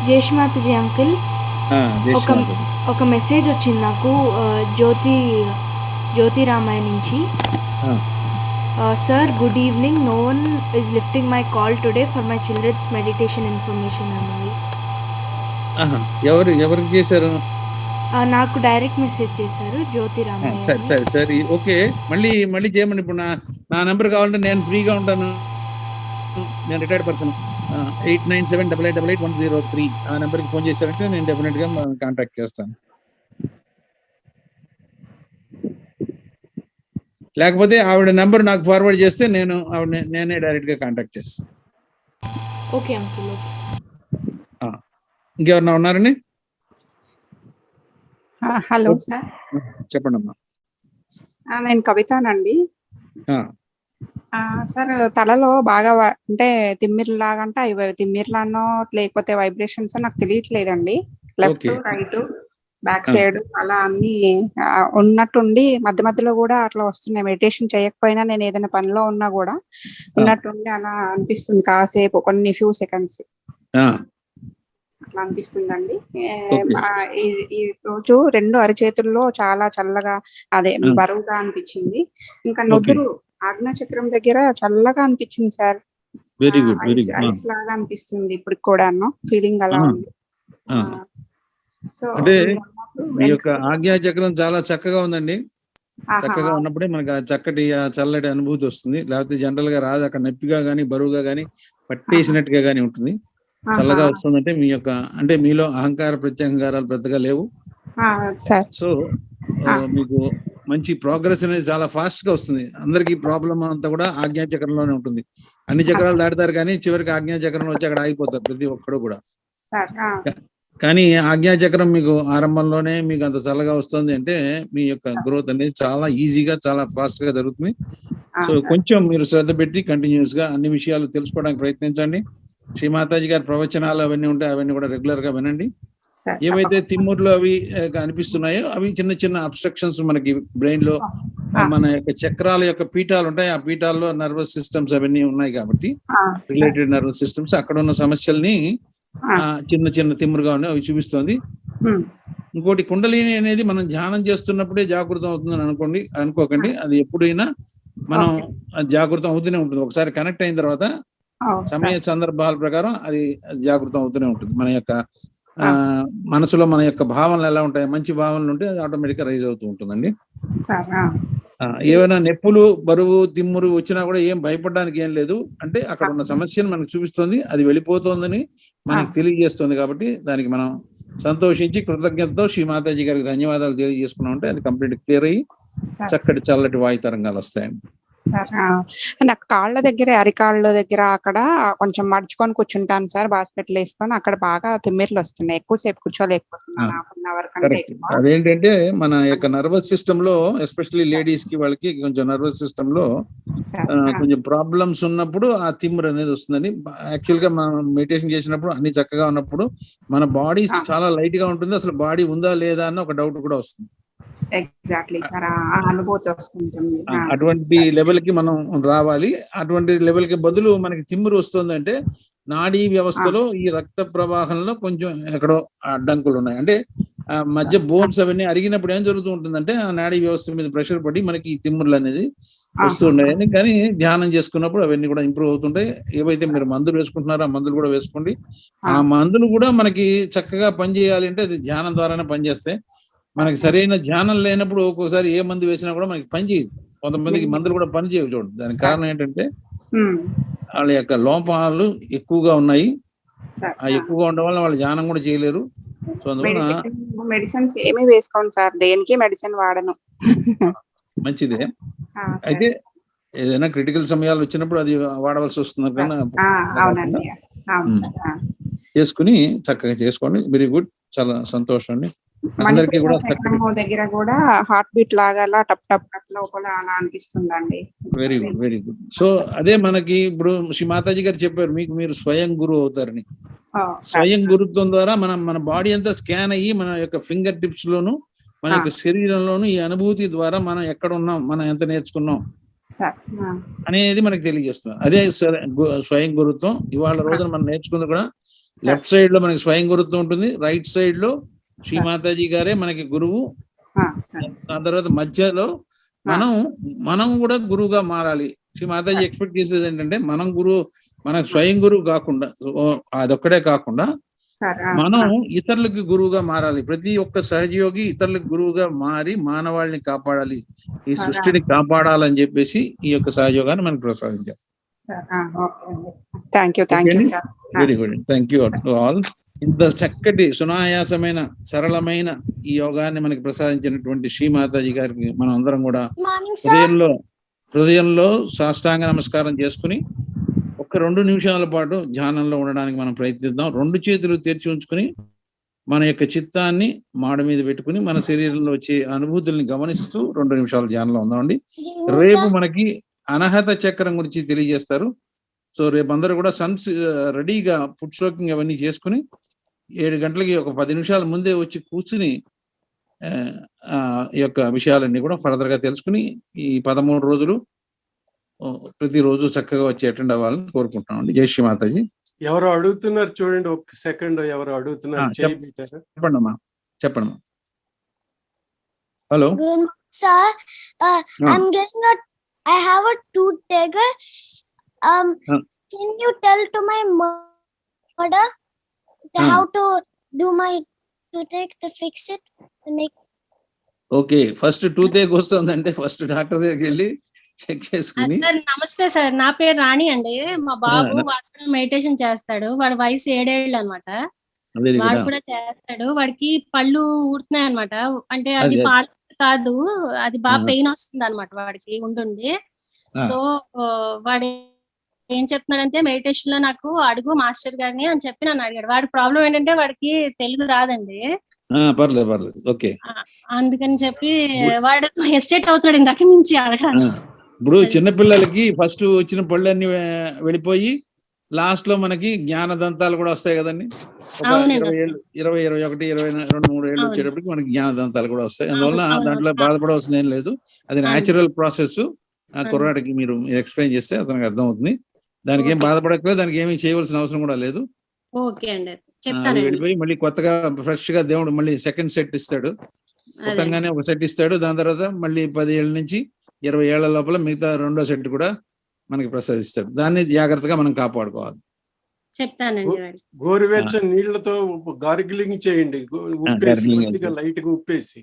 జై శ్రీ మాతాజీ అంకుల్, ఒక మెసేజ్ వచ్చింది నాకు జ్యోతి రామాయ నుంచి. Sir, good evening. No one is lifting my call today for my children's meditation information అన్నది. ఎవరికి చేశారు? నాకు డైరెక్ట్ మెసేజ్ చేశారు జ్యోతి రామాయ. సరే ఓకే. మళ్ళీ చేయమని. ఇప్పుడు నా నెంబర్ కావాలంటే నేను ఫ్రీగా ఉంటాను. నేను రిటైర్డ్ పర్సన్. 8978888103 ఆ నెంబర్కి ఫోన్ చేశారంటే నేను డెఫినెట్ గా కాంటాక్ట్ చేస్తాను. లేకపోతే ఆవిడ నెంబర్ నాకు ఫార్వర్డ్ చేస్తే నేనే డైరెక్ట్ గా కాంటాక్ట్ చేస్తాను. Okay uncle. ఓకే. ఇంకెవరన్నా ఉన్నారండి? Hello sir. చెప్పండి అమ్మా. నేను కవితానండి. ఆ, సార్ తలలో బాగా అంటే తిమ్మిరిలాగా అంటే అవి తిమ్మిరిలానో లేకపోతే వైబ్రేషన్స్ నాకు తెలియట్లేదండి. Left, okay. రైట్, బ్యాక్ ఆ, సైడ్ అలా అన్ని ఉన్నట్టుండి మధ్య మధ్యలో కూడా అట్లా వస్తున్నాయి. మెడిటేషన్ చేయకపోయినా నేను ఏదైనా పనిలో ఉన్నా కూడా ఆ, ఉన్నట్టుండి అలా అనిపిస్తుంది కాసేపు కొన్ని ఫ్యూ సెకండ్స్ ఆ, అట్లా అనిపిస్తుందండి. ఓకే. ఈ రోజు 2 అరచేతుల్లో చాలా చల్లగా అదే ఆ, బరువుగా అనిపించింది. ఇంకా ఓకే. నుదురు ఆజ్ఞా చక్రం దగ్గర చల్లగా అనిపించింది sir. Very good, very ice good. Ice లాగా అనిపిస్తుంది ఇప్పుడు కూడాను. ఫీలింగ్ అలా ఉంది. సో అంటే మీరన్నప్పుడు మీ యొక్క ఆజ్ఞా చక్రం చాలా చక్కగా ఉందండి. ఆహా, చక్కగా ఉన్నప్పుడే మనకు ఆ చక్కటి ఆ చల్లటి అనుభూతి వస్తుంది. లేకపోతే జనరల్ గా రాదు. అక్కడ నొప్పిగా గానీ బరువుగా గానీ పట్టేసినట్టుగా గానీ ఉంటుంది. చల్లగా వస్తుందంటే మీ యొక్క అంటే మీలో అహంకార ప్రత్యహంకారాలు పెద్దగా లేవు. సార్. సో మీకు మంచి ప్రోగ్రెస్ అనేది చాలా ఫాస్ట్ గా వస్తుంది. అందరికి ప్రాబ్లం అంతా కూడా ఆజ్ఞా చక్రంలోనే ఉంటుంది. అన్ని చక్రాలు దాటుతారు కానీ చివరికి ఆజ్ఞా చక్రంలో వచ్చి అక్కడ ఆగిపోతారు ప్రతి ఒక్కడు కూడా. కానీ ఆజ్ఞా చక్రం మీకు ఆరంభంలోనే మీకు అంత చల్లగా వస్తుంది అంటే మీ యొక్క గ్రోత్ అనేది చాలా ఈజీగా చాలా ఫాస్ట్ గా జరుగుతుంది. సో కొంచెం మీరు శ్రద్ధ పెట్టి కంటిన్యూస్ గా అన్ని విషయాలు తెలుసుకోవడానికి ప్రయత్నించండి. శ్రీ మాతాజీ గారి ప్రవచనాలు అవన్నీ ఉంటాయి, అవన్నీ కూడా రెగ్యులర్ గా వినండి. ఏవైతే తిమ్ముర్లు అవి అనిపిస్తున్నాయో అవి చిన్న చిన్న అబ్స్ట్రక్షన్స్ మనకి బ్రెయిన్ లో మన యొక్క చక్రాల యొక్క పీఠాలు ఉంటాయి. ఆ పీఠాల్లో నర్వస్ సిస్టమ్స్ అవన్నీ ఉన్నాయి కాబట్టి రిలేటెడ్ నర్వస్ సిస్టమ్స్ అక్కడ ఉన్న సమస్యల్ని చిన్న చిన్న తిమ్మురుగా ఉన్నాయి అవి చూపిస్తోంది. ఇంకోటి కుండలిని అనేది మనం ధ్యానం చేస్తున్నప్పుడే జాగృతం అవుతుందని అనుకోకండి. అది ఎప్పుడైనా మనం జాగృతం అవుతూనే ఉంటుంది. ఒకసారి కనెక్ట్ అయిన తర్వాత సమయ సందర్భాల ప్రకారం అది జాగృతం అవుతూనే ఉంటుంది. మన యొక్క మనసులో మన యొక్క భావనలు ఎలా ఉంటాయి, మంచి భావనలు ఉంటే అది ఆటోమేటిక్ గా రైజ్ అవుతూ ఉంటుందండి. ఏమైనా నొప్పులు బరువు తిమ్మురు వచ్చినా కూడా ఏం భయపడడానికి ఏం లేదు. అంటే అక్కడ ఉన్న సమస్యను మనకు చూపిస్తుంది, అది వెళ్ళిపోతుందని మనకు తెలియజేస్తుంది. కాబట్టి దానికి మనం సంతోషించి కృతజ్ఞతతో శ్రీ మాతాజీ గారికి ధన్యవాదాలు తెలియజేసుకున్నాం అంటే అది కంప్లీట్ క్లియర్ అయ్యి చక్కటి చల్లటి వాయు తరంగాలు వస్తాయండి. సార్ నాకు కాళ్ళ దగ్గర అరికాళ్ళ దగ్గర అక్కడ కొంచెం మడుచుకొని కూర్చుంటాను సార్. హాస్పిటల్ వేసుకొని అక్కడ బాగా తిమ్మిర్లు వస్తున్నాయి. ఎక్కువసేపు కూర్చోలేకపోతున్నాను. హాఫ్-అన్-అవర్ కంటే ఎక్కువ. అదేంటంటే మన యొక్క నర్వస్ సిస్టమ్ లో ఎస్పెషల్లీ లేడీస్ కి వాళ్ళకి కొంచెం నర్వస్ సిస్టమ్ లో కొంచెం ప్రాబ్లమ్స్ ఉన్నప్పుడు ఆ తిమ్మిరి అనేది వస్తుందని. యాక్చువల్ గా మనం మెడిటేషన్ చేసినప్పుడు అన్ని చక్కగా ఉన్నప్పుడు మన బాడీ చాలా లైట్ గా ఉంటుంది. అసలు బాడీ ఉందా లేదా అన్న ఒక డౌట్ కూడా వస్తుంది. Exactly sir. అనుభూతి వస్తుంటుంది. అటువంటి లెవెల్ కి మనం రావాలి. అటువంటి లెవెల్ కి బదులు మనకి తిమ్మిరి వస్తుందంటే నాడీ వ్యవస్థలో ఈ రక్త ప్రవాహంలో కొంచెం ఎక్కడో అడ్డంకులు ఉన్నాయి. అంటే మధ్య బోన్స్ అవన్నీ అరిగినప్పుడు ఏం జరుగుతూ ఉంటుందంటే ఆ నాడీ వ్యవస్థ మీద ప్రెషర్ పడి మనకి ఈ తిమ్ముర్లు అనేది వస్తుంటాయని. కానీ ధ్యానం చేసుకున్నప్పుడు అవన్నీ కూడా ఇంప్రూవ్ అవుతుంటాయి. ఏవైతే మీరు మందులు వేసుకుంటున్నారో ఆ మందులు కూడా వేసుకోండి. ఆ మందులు కూడా మనకి చక్కగా పనిచేయాలి అంటే అది ధ్యానం ద్వారానే పనిచేస్తాయి. మనకి సరైన ధ్యానం లేనప్పుడు ఒక్కోసారి ఏ మందు వేసినా కూడా మనకి పని చేయదు. కొంతమందికి మందులు కూడా పని చేయవు. చూడండి, దానికి కారణం ఏంటంటే వాళ్ళ యొక్క లోపాలు ఎక్కువగా ఉన్నాయి. ఆ ఎక్కువగా ఉండడం వల్ల వాళ్ళు ధ్యానం కూడా చేయలేరు. సో అందువల్ల మెడిసిన్స్ ఏమీ వేసుకోండి సార్. దేనికి మెడిసిన్ వాడను. మంచిదే. అయితే ఏదైనా క్రిటికల్ సమయాలు వచ్చినప్పుడు అది వాడవలసి వస్తుంది చేసుకుని చక్కగా చేసుకోండి. వెరీ గుడ్, చాలా సంతోషం అండి. అందరికీ కూడా దగ్గర కూడా హార్ట్ బీట్ లాగా అలా టప్ టప్ టప్ లోపల అలా అనిపిస్తుందండి. Very good, very good. So అదే మనకి ఇప్పుడు శ్రీ మాతాజీ గారు చెప్పారు మీకు మీరు స్వయం గురువు అవుతారని. స్వయం గురుత్వం ద్వారా మన బాడీ అంతా స్కాన్ అయ్యి మన యొక్క ఫింగర్ టిప్స్ లోను మన యొక్క శరీరంలోను ఈ అనుభూతి ద్వారా మనం ఎక్కడ ఉన్నాం, మనం ఎంత నేర్చుకున్నాం అనేది మనకు తెలియజేస్తున్నాం. అదే స్వయం గురుత్వం. ఇవాళ రోజున మనం నేర్చుకుంది కూడా లెఫ్ట్ సైడ్ లో మనకి స్వయం గురుత్వం ఉంటుంది, రైట్ సైడ్ లో శ్రీ మాతాజీ గారే మనకి గురువు. ఆ తర్వాత మధ్యలో మనం కూడా గురువుగా మారాలి. శ్రీ మాతాజీ ఎక్స్పెక్ట్ చేసేది ఏంటంటే మనం గురువు, మనకు స్వయం గురువు కాకుండా అదొక్కడే కాకుండా మనం ఇతరులకి గురువుగా మారాలి. ప్రతి ఒక్క సహజయోగి ఇతరులకు గురువుగా మారి మానవాళిని కాపాడాలి, ఈ సృష్టిని కాపాడాలని చెప్పేసి ఈ యొక్క సహయోగాన్ని మనకు ప్రసాదించారు. Very good, thank you to all. ఇంత చక్కటి సునాయాసమైన సరళమైన ఈ యోగాన్ని మనకి ప్రసాదించినటువంటి శ్రీ మాతాజీ గారికి మనం అందరం కూడా హృదయంలో సాష్టాంగ నమస్కారం చేసుకుని ఒక్క ఒక 2 నిమిషాల పాటు ధ్యానంలో ఉండడానికి మనం ప్రయత్నిద్దాం. 2 చేతులు తెరిచి ఉంచుకుని మన యొక్క చిత్తాన్ని మాడ మీద పెట్టుకుని మన శరీరంలో వచ్చే అనుభూతుల్ని గమనిస్తూ 2 నిమిషాలు ధ్యానంలో ఉందామండి. రేపు మనకి అనహత చక్రం గురించి తెలియజేస్తారు. సో రేపు అందరూ కూడా రెడీగా ఫుడ్ స్ట్రోకింగ్ అవన్నీ చేసుకుని 7 గంటలకి ఒక 10 నిమిషాల ముందే వచ్చి కూర్చుని ఈ యొక్క విషయాలన్నీ కూడా ఫర్దర్ గా తెలుసుకుని ఈ 13 రోజులు ప్రతిరోజు చక్కగా వచ్చి అటెండ్ అవ్వాలని కోరుకుంటున్నాం అండి. జై శ్రీ మాతాజీ. ఎవరు అడుగుతున్నారు చూడండి, ఒక సెకండ్. ఎవరు అడుగుతున్నారు? చెప్పండి అమ్మా, చెప్పండి. Hello sir, I'm getting I have a toothache. Can you tell to my mother how to do my toothache to fix it? Okay, first toothache వస్తుందంటే ఫస్ట్ డాక్టర్ దగ్గరికి వెళ్ళి చెక్ చేసుకుని. నమస్తే సార్, నా పేరు రాణి అండి. మా బాబు వాడు మెడిటేషన్ చేస్తాడు. వాడి వయసు 7 ఏళ్ళు అనమాట. వాడు కూడా చేస్తాడు. వాడికి పళ్ళు ఊడుతున్నాయి అనమాట. అంటే అది పాలు కాదు, అది బాగా పెయిన్ వస్తుంది అనమాట వాడికి ఉండుండి. సో వాడు ఏం చెప్తున్నాడంటే మెడిటేషన్ లో నాకు అడుగు మాస్టర్ గారిని అని చెప్పి నన్ను అడిగాడు. వాడి ప్రాబ్లం ఏంటంటే వాడికి తెలుగు రాదండి. పర్లేదు ఓకే. అందుకని చెప్పి వాడు హెస్టేట్ అవుతాడు ఇందాక నుంచి అడగడానికి. ఇప్పుడు చిన్నపిల్లలకి ఫస్ట్ వచ్చిన పళ్ళు అన్ని వెళ్ళిపోయి లాస్ట్ లో మనకి జ్ఞాన దంతాలు కూడా వస్తాయి కదండి. ఒక 20 ఏళ్ళు, 20, 21, 22, 23 ఏళ్ళు వచ్చేటప్పటికి మనకి జ్ఞాన దంతాలు కూడా వస్తాయి. అందువల్ల దాంట్లో బాధపడవలసింది ఏం లేదు. అది న్యాచురల్ ప్రాసెస్. ఆ కుర్రాడికి మీరు ఎక్స్ప్లెయిన్ చేస్తే అతనికి అర్థం అవుతుంది. దానికి ఏం బాధపడక్కలేదు, దానికి ఏమీ చేయవలసిన అవసరం కూడా లేదు. వెళ్ళిపోయి మళ్ళీ కొత్తగా ఫ్రెష్ గా దేవుడు మళ్ళీ సెకండ్ సెట్ ఇస్తాడు. కొత్తగానే ఒక సెట్ ఇస్తాడు. దాని తర్వాత మళ్ళీ 10 ఏళ్ళ నుంచి 20 ఏళ్ల లోపల మిగతా 2వ సెట్ కూడా మనకి ప్రసాదిస్తాడు. దాన్ని జాగ్రత్తగా మనం కాపాడుకోవాలి. గోరువెచ్చని నీళ్లతో గార్గిలింగ్ చేయండి, లైట్ గా ఉప్పేసి.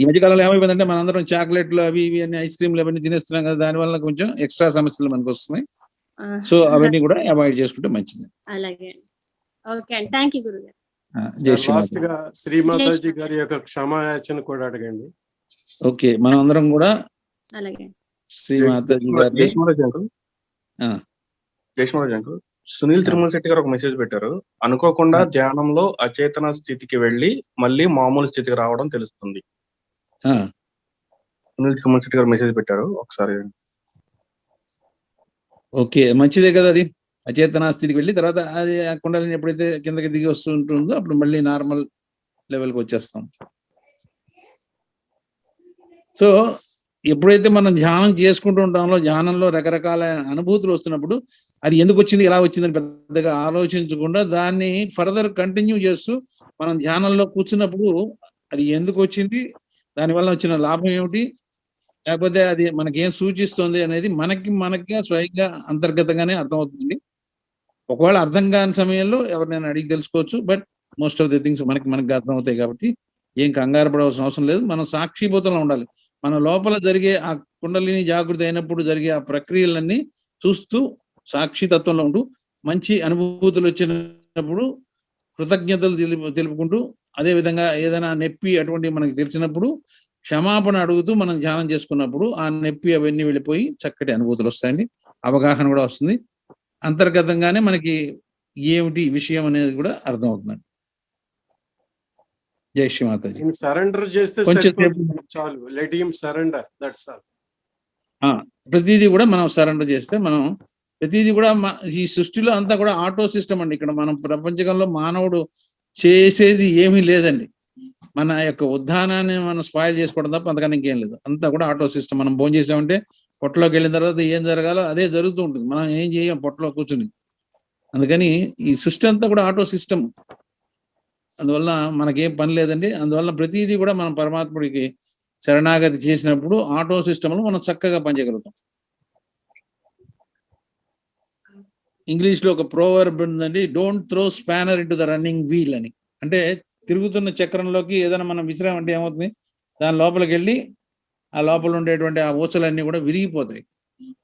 ఈ మధ్యకాలంలో ఏమైపోయిందంటే మనందరం చాక్లెట్లు అవి ఇవి అన్ని ఐస్ క్రీమ్లు అవన్నీ తినేస్తున్నాం కదా, దాని వల్ల కొంచెం ఎక్స్ట్రా సమస్యలు మనకు వస్తున్నాయి. సో అవన్నీ కూడా అవాయిడ్ చేసుకుంటే మంచిది. లాస్ట్ గా శ్రీమాతాజీ గారి యొక్క క్షమాయాచన కూడా అడగండి. ఓకే, మనం అందరం కూడా శ్రీమాతాజీ గారి సునీల్ తిరుమల శెట్టి గారు ఒక మెసేజ్ పెట్టారు. అనుకోకుండా ధ్యానంలో అచేతన స్థితికి వెళ్ళి మళ్ళీ మామూలు స్థితికి రావడం తెలుస్తుంది. సునీల్ తిరుమల శెట్టి గారు మెసేజ్ పెట్టారు, ఒకసారి. ఓకే, మంచిదే కదా. అది అచేతన స్థితికి వెళ్ళి తర్వాత అది కుండలిని ఎప్పుడైతే కిందకి దిగి వస్తుంటుందో అప్పుడు మళ్ళీ నార్మల్ లెవెల్కి వచ్చేస్తాం. సో ఎప్పుడైతే మనం ధ్యానం చేసుకుంటూ ఉంటామో ధ్యానంలో రకరకాల అనుభూతులు వస్తున్నప్పుడు అది ఎందుకు వచ్చింది, ఎలా వచ్చిందని పెద్దగా ఆలోచించకుండా దాన్ని ఫర్దర్ కంటిన్యూ చేస్తూ మనం ధ్యానంలో కూర్చున్నప్పుడు అది ఎందుకు వచ్చింది, దానివల్ల వచ్చిన లాభం ఏమిటి, లేకపోతే అది మనకి ఏం సూచిస్తుంది అనేది మనకి స్వయంగా అంతర్గతంగానే అర్థమవుతుంది. ఒకవేళ అర్థం కాని సమయంలో ఎవరినైనా అడిగి తెలుసుకోవచ్చు. But most of the things మనకి అర్థమవుతాయి కాబట్టి ఏం కంగారు పడవలసిన అవసరం లేదు. మనం సాక్షిభూతంలో ఉండాలి. మన లోపల జరిగే ఆ కుండలిని జాగృతి అయినప్పుడు జరిగే ఆ ప్రక్రియలన్నీ చూస్తూ సాక్షితత్వంలో ఉంటూ మంచి అనుభూతులు వచ్చినప్పుడు కృతజ్ఞతలు తెలుపుకుంటూ, అదే విధంగా ఏదైనా నొప్పి అటువంటి మనకి తెలిసినప్పుడు క్షమాపణ అడుగుతూ మనం ధ్యానం చేసుకున్నప్పుడు ఆ నొప్పి అవన్నీ వెళ్ళిపోయి చక్కటి అనుభూతులు వస్తాయండి. అవగాహన కూడా వస్తుంది. అంతర్గతంగానే మనకి ఏమిటి విషయం అనేది కూడా అర్థం అవుతుందండి. జై శ్రీ మాతాజీ. సరెండర్ చేస్తే చాలు. Let him surrender, that's all. ప్రతిదీ కూడా మనం సరెండర్ చేస్తే మనం ప్రతిదీ కూడా ఈ సృష్టిలో అంతా కూడా ఆటో సిస్టమ్ అండి. ఇక్కడ మనం ప్రపంచంలో మానవుడు చేసేది ఏమీ లేదండి. మన యొక్క ఉద్దానాన్ని మనం స్పాయిల్ చేసుకోవడం తప్ప అంతకన్నా ఇంకేం లేదు. అంతా కూడా ఆటో సిస్టమ్. మనం భోజనం చేసామంటే పొట్టలోకి వెళ్ళిన తర్వాత ఏం జరగాలో అదే జరుగుతూ ఉంటుంది. మనం ఏం చేయం పొట్టలో కూర్చుని. అందుకని ఈ సృష్టి అంతా కూడా ఆటో సిస్టమ్. అందువల్ల మనకేం పని లేదండి. అందువల్ల ప్రతిదీ కూడా మనం పరమాత్ముడికి శరణాగతి చేసినప్పుడు ఆటో సిస్టంలో మనం చక్కగా పనిచేయగలుగుతాం. ఇంగ్లీష్ లో ఒక ప్రోవర్బ్ ఉందండి, don't throw spanner into the running wheel అని. అంటే తిరుగుతున్న చక్రంలోకి ఏదైనా మనం విసిరామంటే ఏమవుతుంది, దాని లోపలికి వెళ్ళి ఆ లోపల ఉండేటువంటి ఆ ఊచలన్నీ కూడా విరిగిపోతాయి.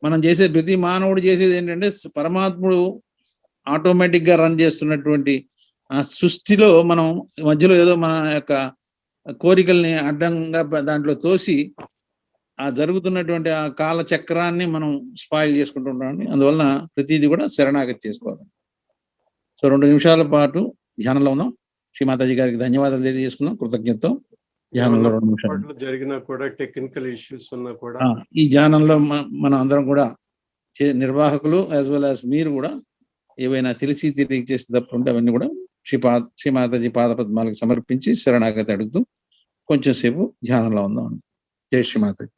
మనం చేసే ప్రతి మానవుడు చేసేది ఏంటంటే పరమాత్ముడు ఆటోమేటిక్ గా రన్ చేస్తున్నటువంటి ఆ సృష్టిలో మనం మధ్యలో ఏదో మన యొక్క కోరికల్ని అడ్డంగా దాంట్లో తోసి ఆ జరుగుతున్నటువంటి ఆ కాల చక్రాన్ని మనం స్పాయిల్ చేసుకుంటూ ఉంటామండి. అందువలన ప్రతిదీ కూడా శరణాగతి చేసుకోవాలి. సో 2 నిమిషాల పాటు ధ్యానంలో ఉందాం. శ్రీమాతాజీ గారికి ధన్యవాదాలు తెలియజేసుకున్నాం. కృతజ్ఞతతో ధ్యానంలో 2 నిమిషాలు జరిగినా కూడా టెక్నికల్ ఇష్యూస్ ఉన్నా కూడా ఈ ధ్యానంలో మనం అందరం కూడా నిర్వాహకులు యాజ్ వెల్ యాజ్ మీరు కూడా ఏవైనా తెలిసి తెలియక చేసే తప్పు ఉంటే అవన్నీ కూడా శ్రీమాతాజీ పాదపద్మాలకు సమర్పించి శరణాగతి అడుగుతూ కొంచెం సేపు ధ్యానంలో ఉందాం. జై శ్రీమాతాజీ.